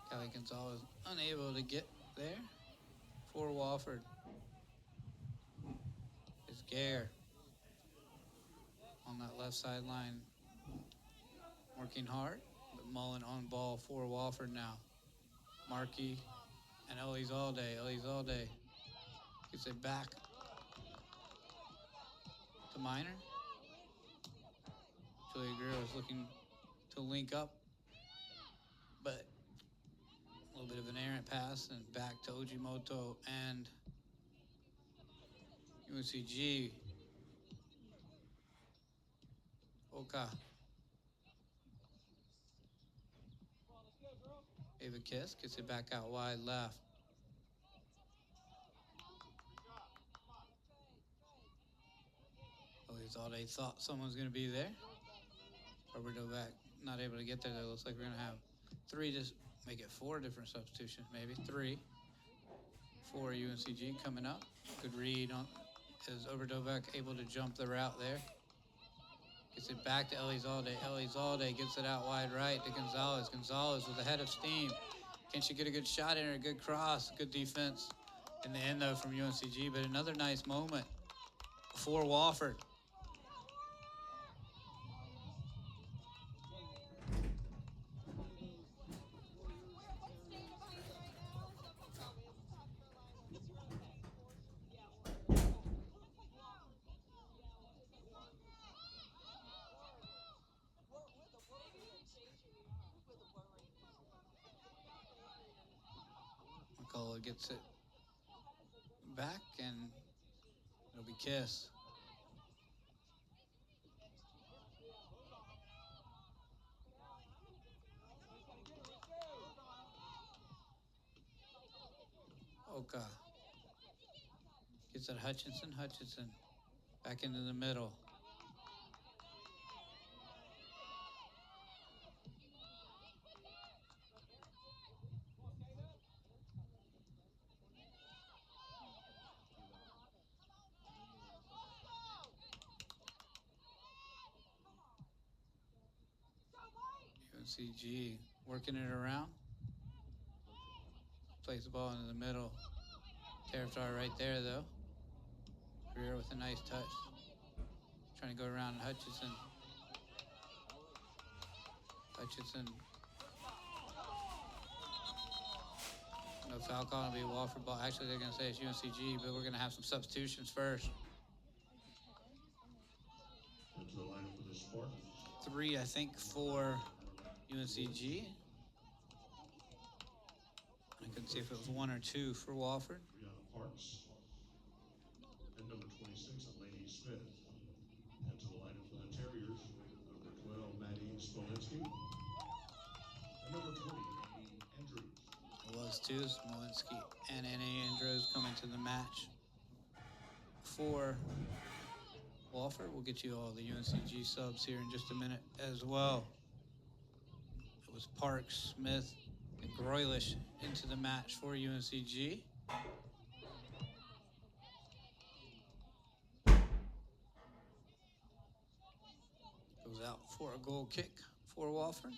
Callie Gonzalez unable to get there for Wofford. It's Gare on that left sideline, working hard, but Mullen on ball for Wofford now. Markey and Elizalde. Elizalde gets it back to Minor. Julia Greer was looking to link up, but a little bit of an errant pass and back to Ojimoto and UNCG. Oka. Ava Kiss gets it back out wide left. Elizalde thought someone was going to be there. Roberto back, not able to get there. It looks like we're going to have three, just make it four different substitutions, maybe three for UNCG coming up. Good read on, is Overdovek able to jump the route there. Gets it back to Elizalde. Elizalde gets it out wide right to Gonzalez. Gonzalez with a head of steam. Can she get a good shot in or a good cross? Good defense in the end though from UNCG, but another nice moment for Wofford. McCullough gets it back and it'll be Kiss. Oka gets it Hutchinson. Hutchinson back into the middle. UNCG working it around. Plays the ball into the middle. Territory right there, though. Greer with a nice touch. Trying to go around Hutchinson. Hutchinson. No foul call, it'll be Wofford ball. Actually, they're going to say it's UNCG, but we're going to have some substitutions first. Into the lineup for the Spartans. 3, I think, for UNCG. I couldn't see if it was 1 or 2 for Wofford. Brianna Parks. And number 26, Laney Smith. Into the lineup for the Terriers. Number 12, Maddie Smolinski. And number 20, Annie Andrews. It was 2, Smolinski and Annie Andrews coming to the match for Wofford. We'll get you all the UNCG subs here in just a minute as well. It was Parks, Smith, and Groilish into the match for UNCG. Goes out for a goal kick for Wofford.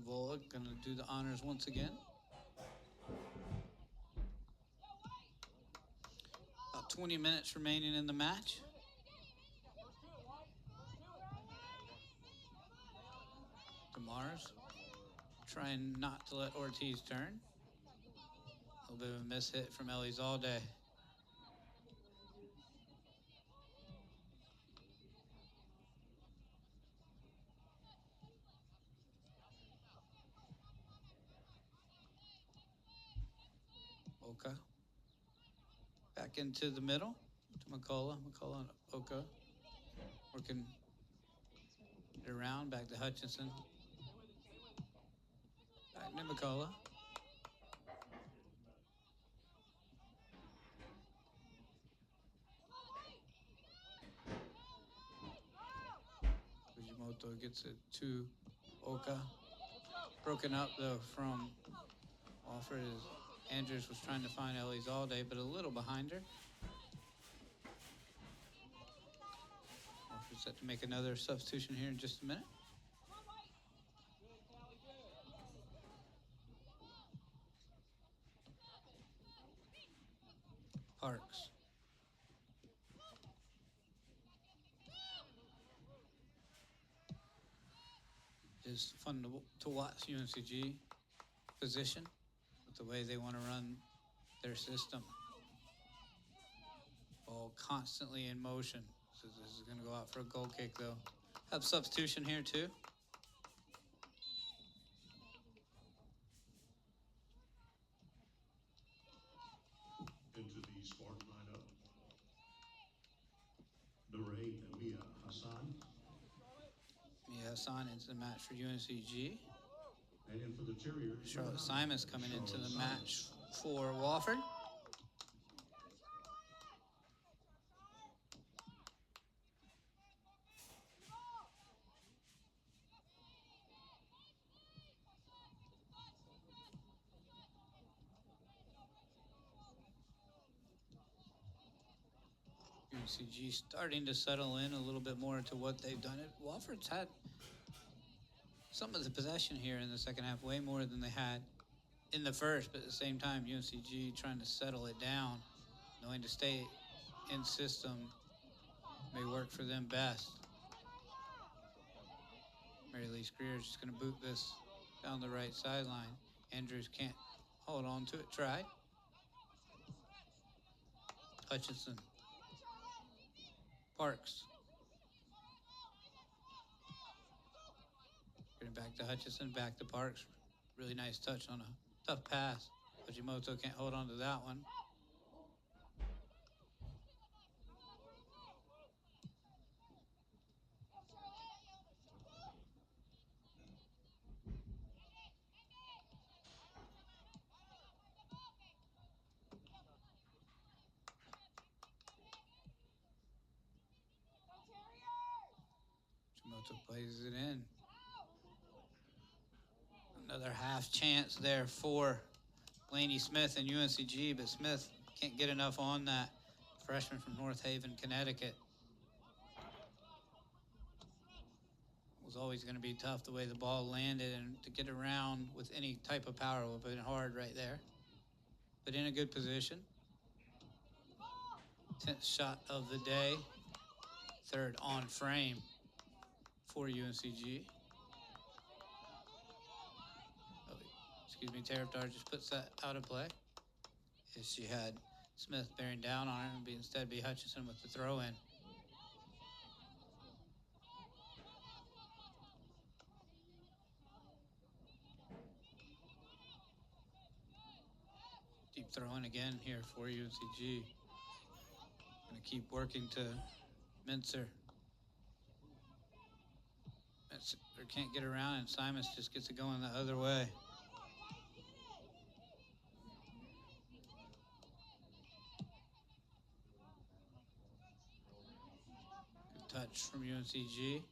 Vola going to do the honors once again. About 20 minutes remaining in the match. DeMars trying not to let Ortiz turn. A little bit of a miss hit from Ellie's all day. Oka. Back into the middle to McCullough. McCullough and Oka working it around. Back to Hutchinson. Back to McCullough. Fujimoto gets it to Oka. Broken up though from Wofford as Andrews was trying to find Ellie's all day, but a little behind her. Wofford set to make another substitution here in just a minute. Parks. It's fun to watch UNCG position with the way they want to run their system. Ball constantly in motion. So this is going to go out for a goal kick, though. Have substitution here, too. Into the Spartan lineup. Number 8, Mia Hassan. Mia Hassan into the match for UNCG. And in for the Terriers. Charlotte Simons coming into the match for Wofford. UNCG starting to settle in a little bit more into what they've done. Wofford's had some of the possession here in the second half, way more than they had in the first, but at the same time, UNCG trying to settle it down, knowing to stay in system may work for them best. Mary Lee Greer is just going to boot this down the right sideline. Andrews can't hold on to it. Tried. Hutchinson. Parks. Getting back to Hutchinson, back to Parks. Really nice touch on a tough pass. Fujimoto can't hold on to that one. Fujimoto plays it in. Another half chance there for Laney Smith and UNCG, but Smith can't get enough on that. Freshman from North Haven, Connecticut. It was always going to be tough the way the ball landed, and to get around with any type of power would have been hard right there. But in a good position. 10th shot of the day. Third on frame for UNCG. Oh, excuse me, Tarifdar just puts that out of play. As she had Smith bearing down on her, and instead be Hutchinson with the throw in. Deep throwing again here for UNCG. Going to keep working to Mincer. Mincer can't get around, and Simons just gets it going the other way. Good touch from UNCG.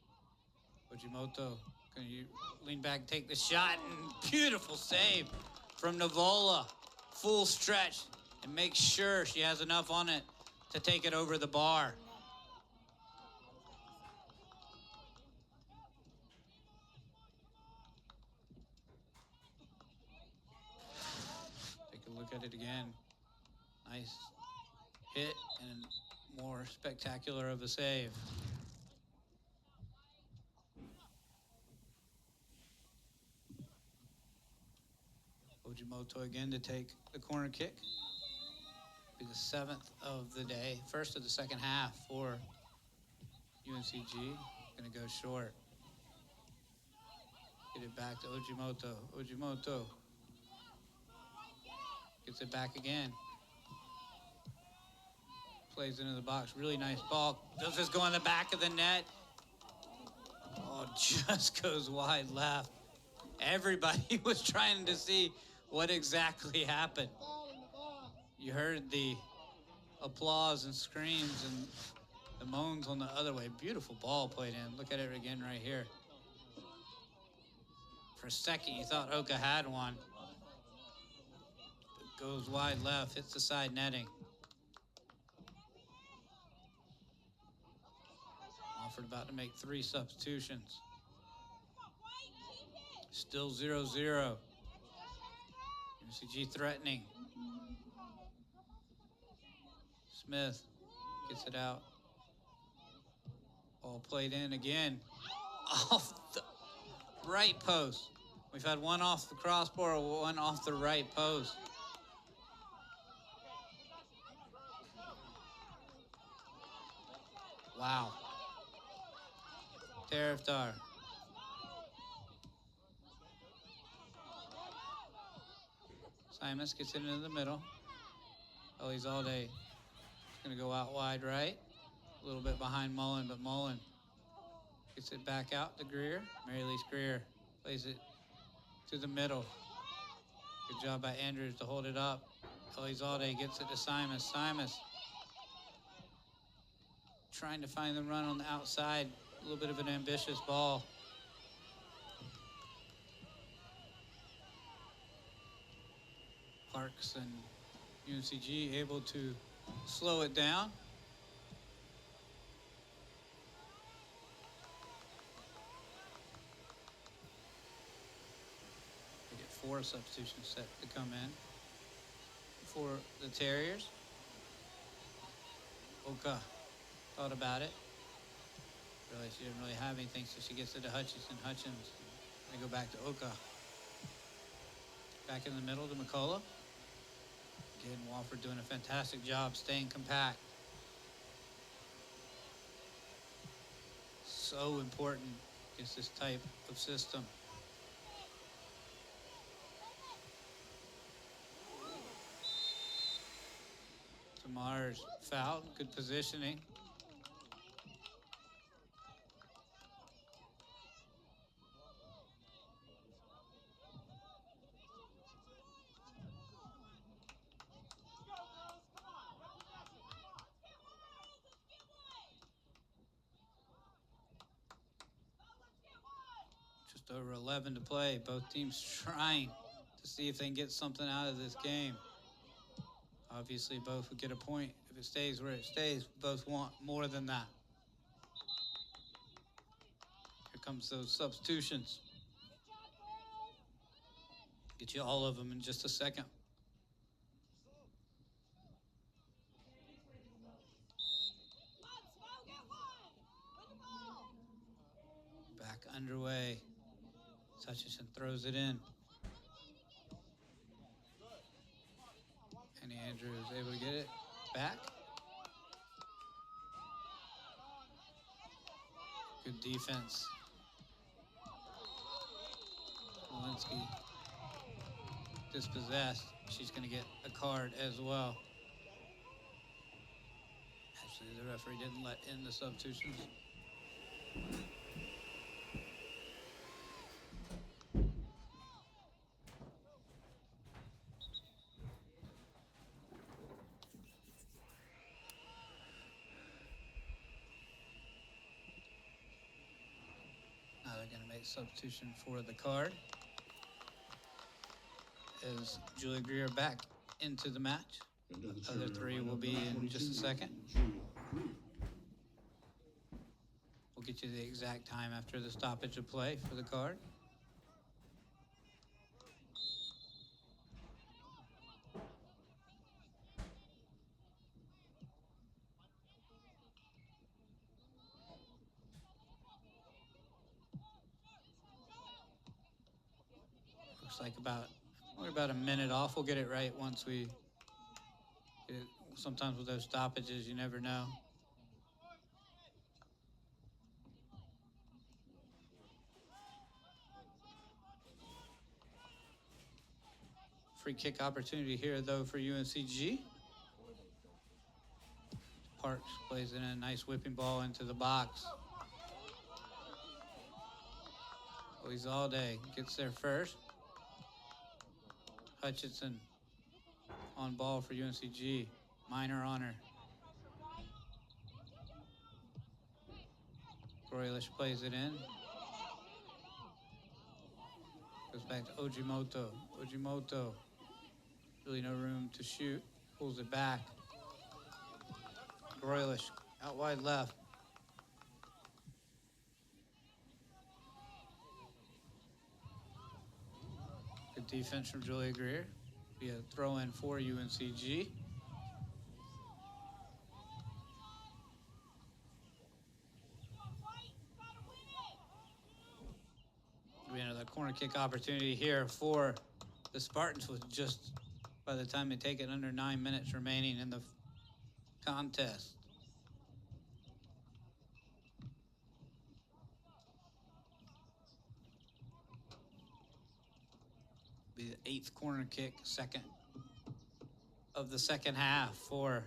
Ojimoto, can you lean back and take the shot? And beautiful save from Navola. Full stretch and make sure she has enough on it to take it over the bar. Take a look at it again. Nice hit and more spectacular of a save. Ojimoto again to take the corner kick. Be the 7th of the day, first of the second half for UNCG. Going to go short. Get it back to Ojimoto. Ojimoto gets it back again. Plays into the box. Really nice ball. Does this go in the back of the net? Oh, just goes wide left. Everybody was trying to see what exactly happened. You heard the applause and screams and the moans on the other way. Beautiful ball played in. Look at it again right here. For a second, you thought Oka had one. It goes wide left, hits the side netting. Wofford about to make 3 substitutions. Still 0-0. UNCG threatening. Smith gets it out. Ball played in again. Off the right post. We've had one off the crossbar, one off the right post. Wow. Tarifdar. Simons gets it into the middle. Elizalde is going to go out wide right. A little bit behind Mullen, but Mullen gets it back out to Greer. Mary-Lise Greer plays it to the middle. Good job by Andrews to hold it up. Elizalde gets it to Simons. Simons trying to find the run on the outside. A little bit of an ambitious ball. Parks and UNCG able to slow it down. They get 4 substitutions set to come in for the Terriers. Oka thought about it. Realized she didn't really have anything, so she gets it to Hutchinson. Hutchins. They go back to Oka. Back in the middle to McCullough. Again, Wofford doing a fantastic job staying compact. So important against this type of system. Tamar's fouled. Good positioning. Just over 11 to play. Both teams trying to see if they can get something out of this game. Obviously, both would get a point. If it stays where it stays, both want more than that. Here comes those substitutions. Get you all of them in just a second. underway. Hutchinson throws it in. Penny Andrews able to get it back. Good defense. Lewinsky dispossessed. She's going to get a card as well. Actually, the referee didn't let in the substitutions. Now they're going to make substitution for the card as Julia Greer back into the match. The other three will be in just a second. We'll get you the exact time after the stoppage of play for the card. Looks like we're about a minute off. We'll get it right once we get it. Sometimes with those stoppages, you never know. Free kick opportunity here, though, for UNCG. Parks plays in a nice whipping ball into the box. Oizalde gets there first. Hutchinson on ball for UNCG. Minor on her. Groilish plays it in. Goes back to Ojimoto. Ojimoto. Really no room to shoot. Pulls it back. Groilish out wide left. Good defense from Julia Greer. Be a throw in for UNCG. Be another corner kick opportunity here for the Spartans with just, by the time they take it, under 9 minutes remaining in the contest. Be the 8th corner kick, second of the second half for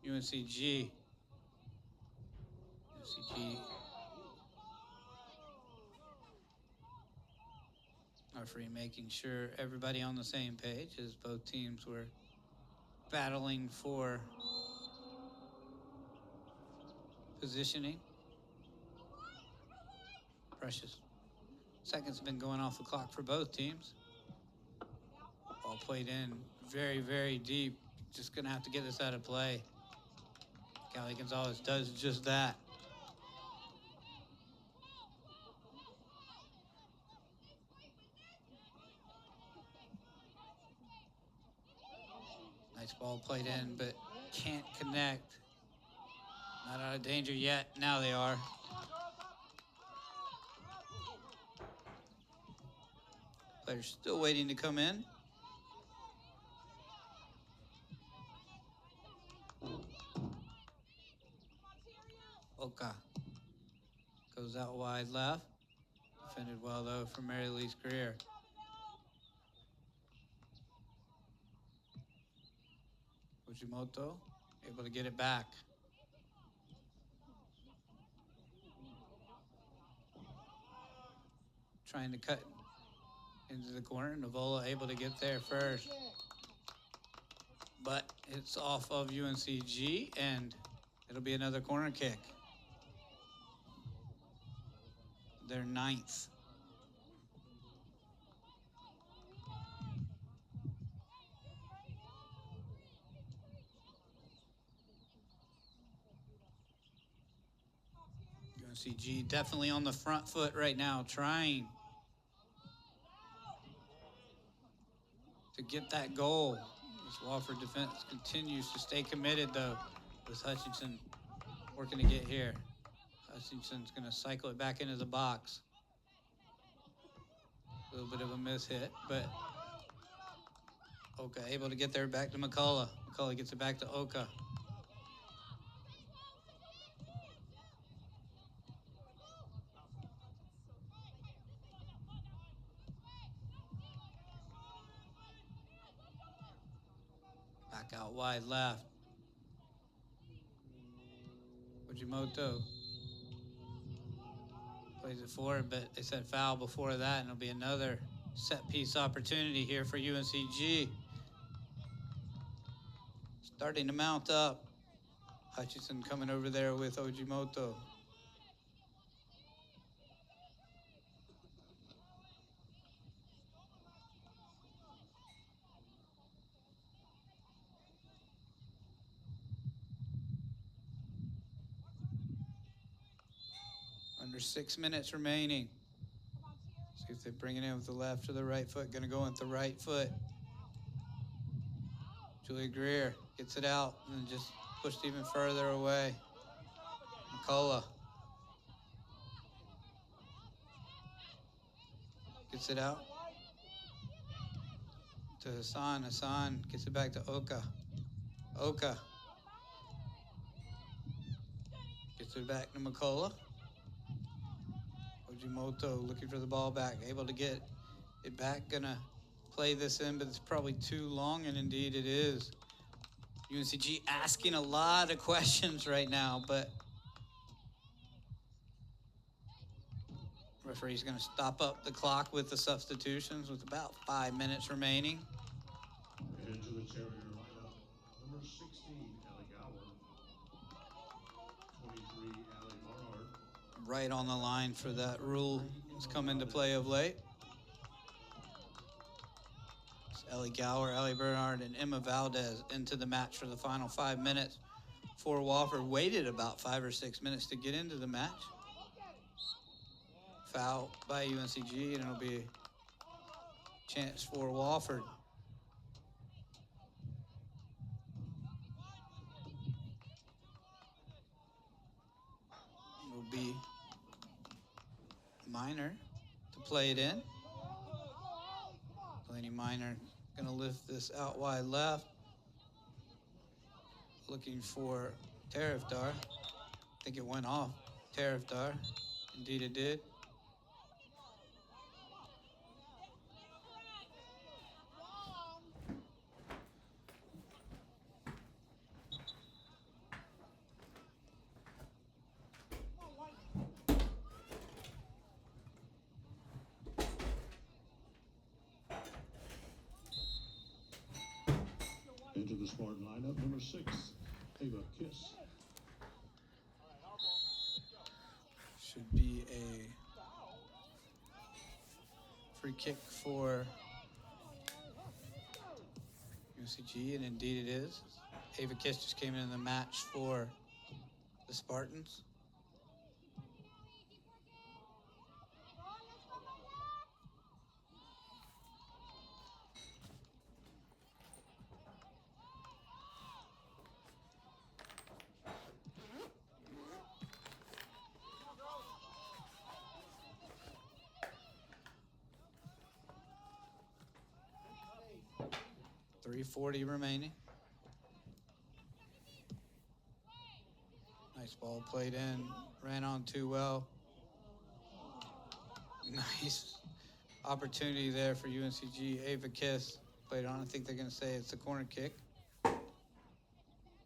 UNCG. UNCG. Referee making sure everybody on the same page as both teams were battling for positioning. Precious seconds have been going off the clock for both teams. Ball played in very, very deep. Just going to have to get this out of play. Callie Gonzalez does just that. Nice ball played in, but can't connect. Not out of danger yet. Now they are. Players still waiting to come in. Oka goes out wide left. Defended well, though, from Mary Louise Greer. Ojimoto able to get it back. Trying to cut into the corner. Navola able to get there first. But it's off of UNCG, and it'll be another corner kick. Their 9th. UNCG definitely on the front foot right now, trying to get that goal. This Wofford defense continues to stay committed, though, with Hutchinson working to get here. Hutchinson's going to cycle it back into the box. A little bit of a miss hit, but Oka able to get there back to McCullough. McCullough gets it back to Oka. Back out wide left. Fujimoto plays it forward, but they said foul before that, and it'll be another set piece opportunity here for UNCG. Starting to mount up. Hutchinson coming over there with Ojimoto. Under 6 minutes remaining. See if they bring it in with the left or the right foot. Going to go with the right foot. Julia Greer gets it out and just pushed even further away. McCullough gets it out to Hassan. Hassan gets it back to Oka. Oka gets it back to McCullough. Ojimoto looking for the ball back, able to get it back. Gonna play this in, but it's probably too long, and indeed it is. UNCG asking a lot of questions right now, but referee's going to stop up the clock with the substitutions with about 5 minutes remaining. Into the Terrier lineup, number 16, Allie Gower. 23, Allie Barnard. Right on the line for that rule that's come into play of late. It's Ellie Gower, Ellie Bernard, and Emma Valdez into the match for the final 5 minutes. For Wofford waited about 5 or 6 minutes to get into the match. Foul by UNCG, and it'll be a chance for Wofford. It'll be Minor to play it in. Delaney Minor going to lift this out wide left. Looking for Tarifdar. I think it went off. Tarifdar. Indeed it did. Into the Spartan lineup, number 6, Ava Kiss. Should be a free kick for UNCG, and indeed it is. Ava Kiss just came in the match for the Spartans. .340 remaining. Nice ball played in, ran on too well. Nice opportunity there for UNCG. Ava Kiss played on. I think they're going to say it's a corner kick.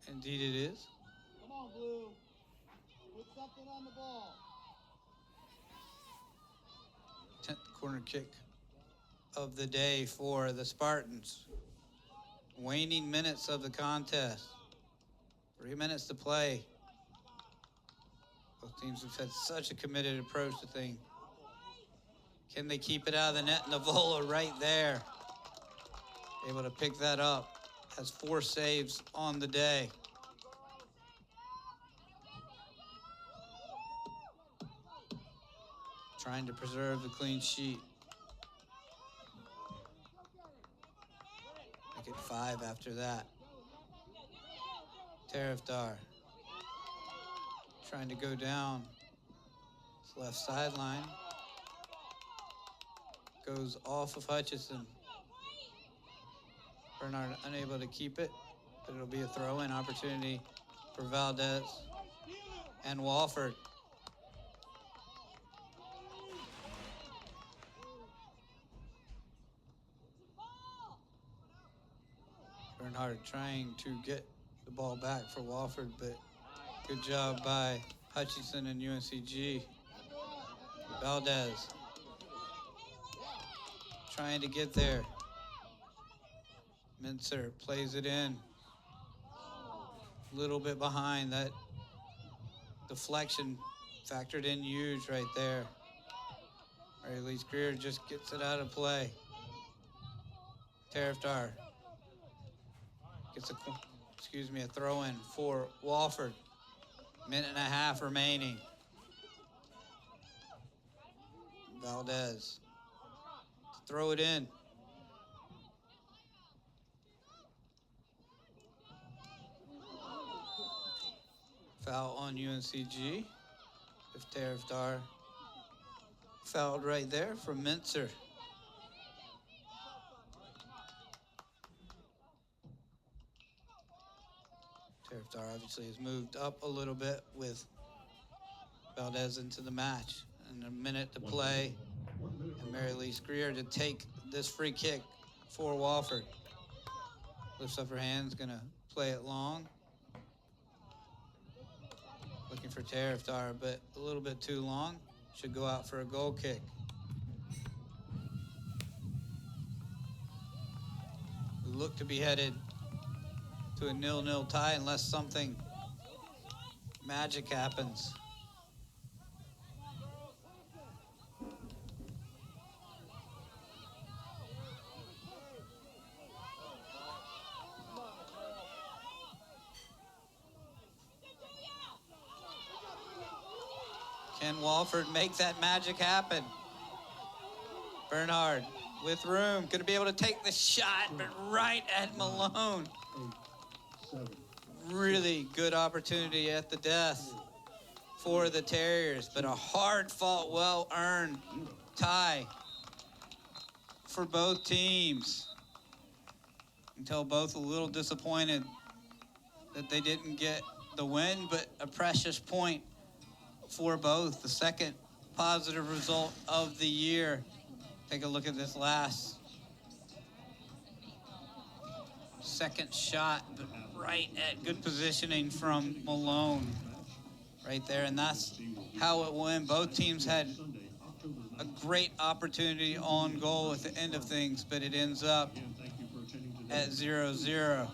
Indeed it is. Come on, Blue. Put something on the ball. 10th corner kick of the day for the Spartans. Waning minutes of the contest. 3 minutes to play. Both teams have had such a committed approach to things. Can they keep it out of the net? Navola right there. Able to pick that up. Has 4 saves on the day. Trying to preserve the clean sheet. Make it 5 after that. Tarifdar trying to go down his left sideline. goes off of Hutchison. Bernard unable to keep it, but it'll be a throw-in opportunity for Valdez and Wofford. Bernard trying to get the ball back for Wofford, but good job by Hutchison and UNCG. Valdez trying to get there. Mincer plays it in. A little bit behind. That deflection factored in huge right there. Or at least Greer just gets it out of play. Tarifdar gets a throw-in for Wofford. Minute and a half remaining. Valdez. Throw it in. Foul on UNCG. If Tarifdar fouled right there from Mincer. Tarifdar obviously has moved up a little bit with Valdez into the match. And a minute to play. And Mary Lee Greer to take this free kick for Wofford. Lifts up her hands, gonna play it long. Looking for Tarifdar, but a little bit too long. Should go out for a goal kick. We look to be headed to a 0-0 tie unless something magic happens. Can Wofford make that magic happen? Bernard with room. Going to be able to take the shot, but right at Malone. Really good opportunity at the death for the Terriers, but a hard-fought, well-earned tie for both teams. Until both a little disappointed that they didn't get the win, but a precious point for both. The second positive result of the year. Take a look at this last second shot, but right at good positioning from Malone right there. And that's how it went. Both teams had a great opportunity on goal at the end of things, but it ends up at 0-0.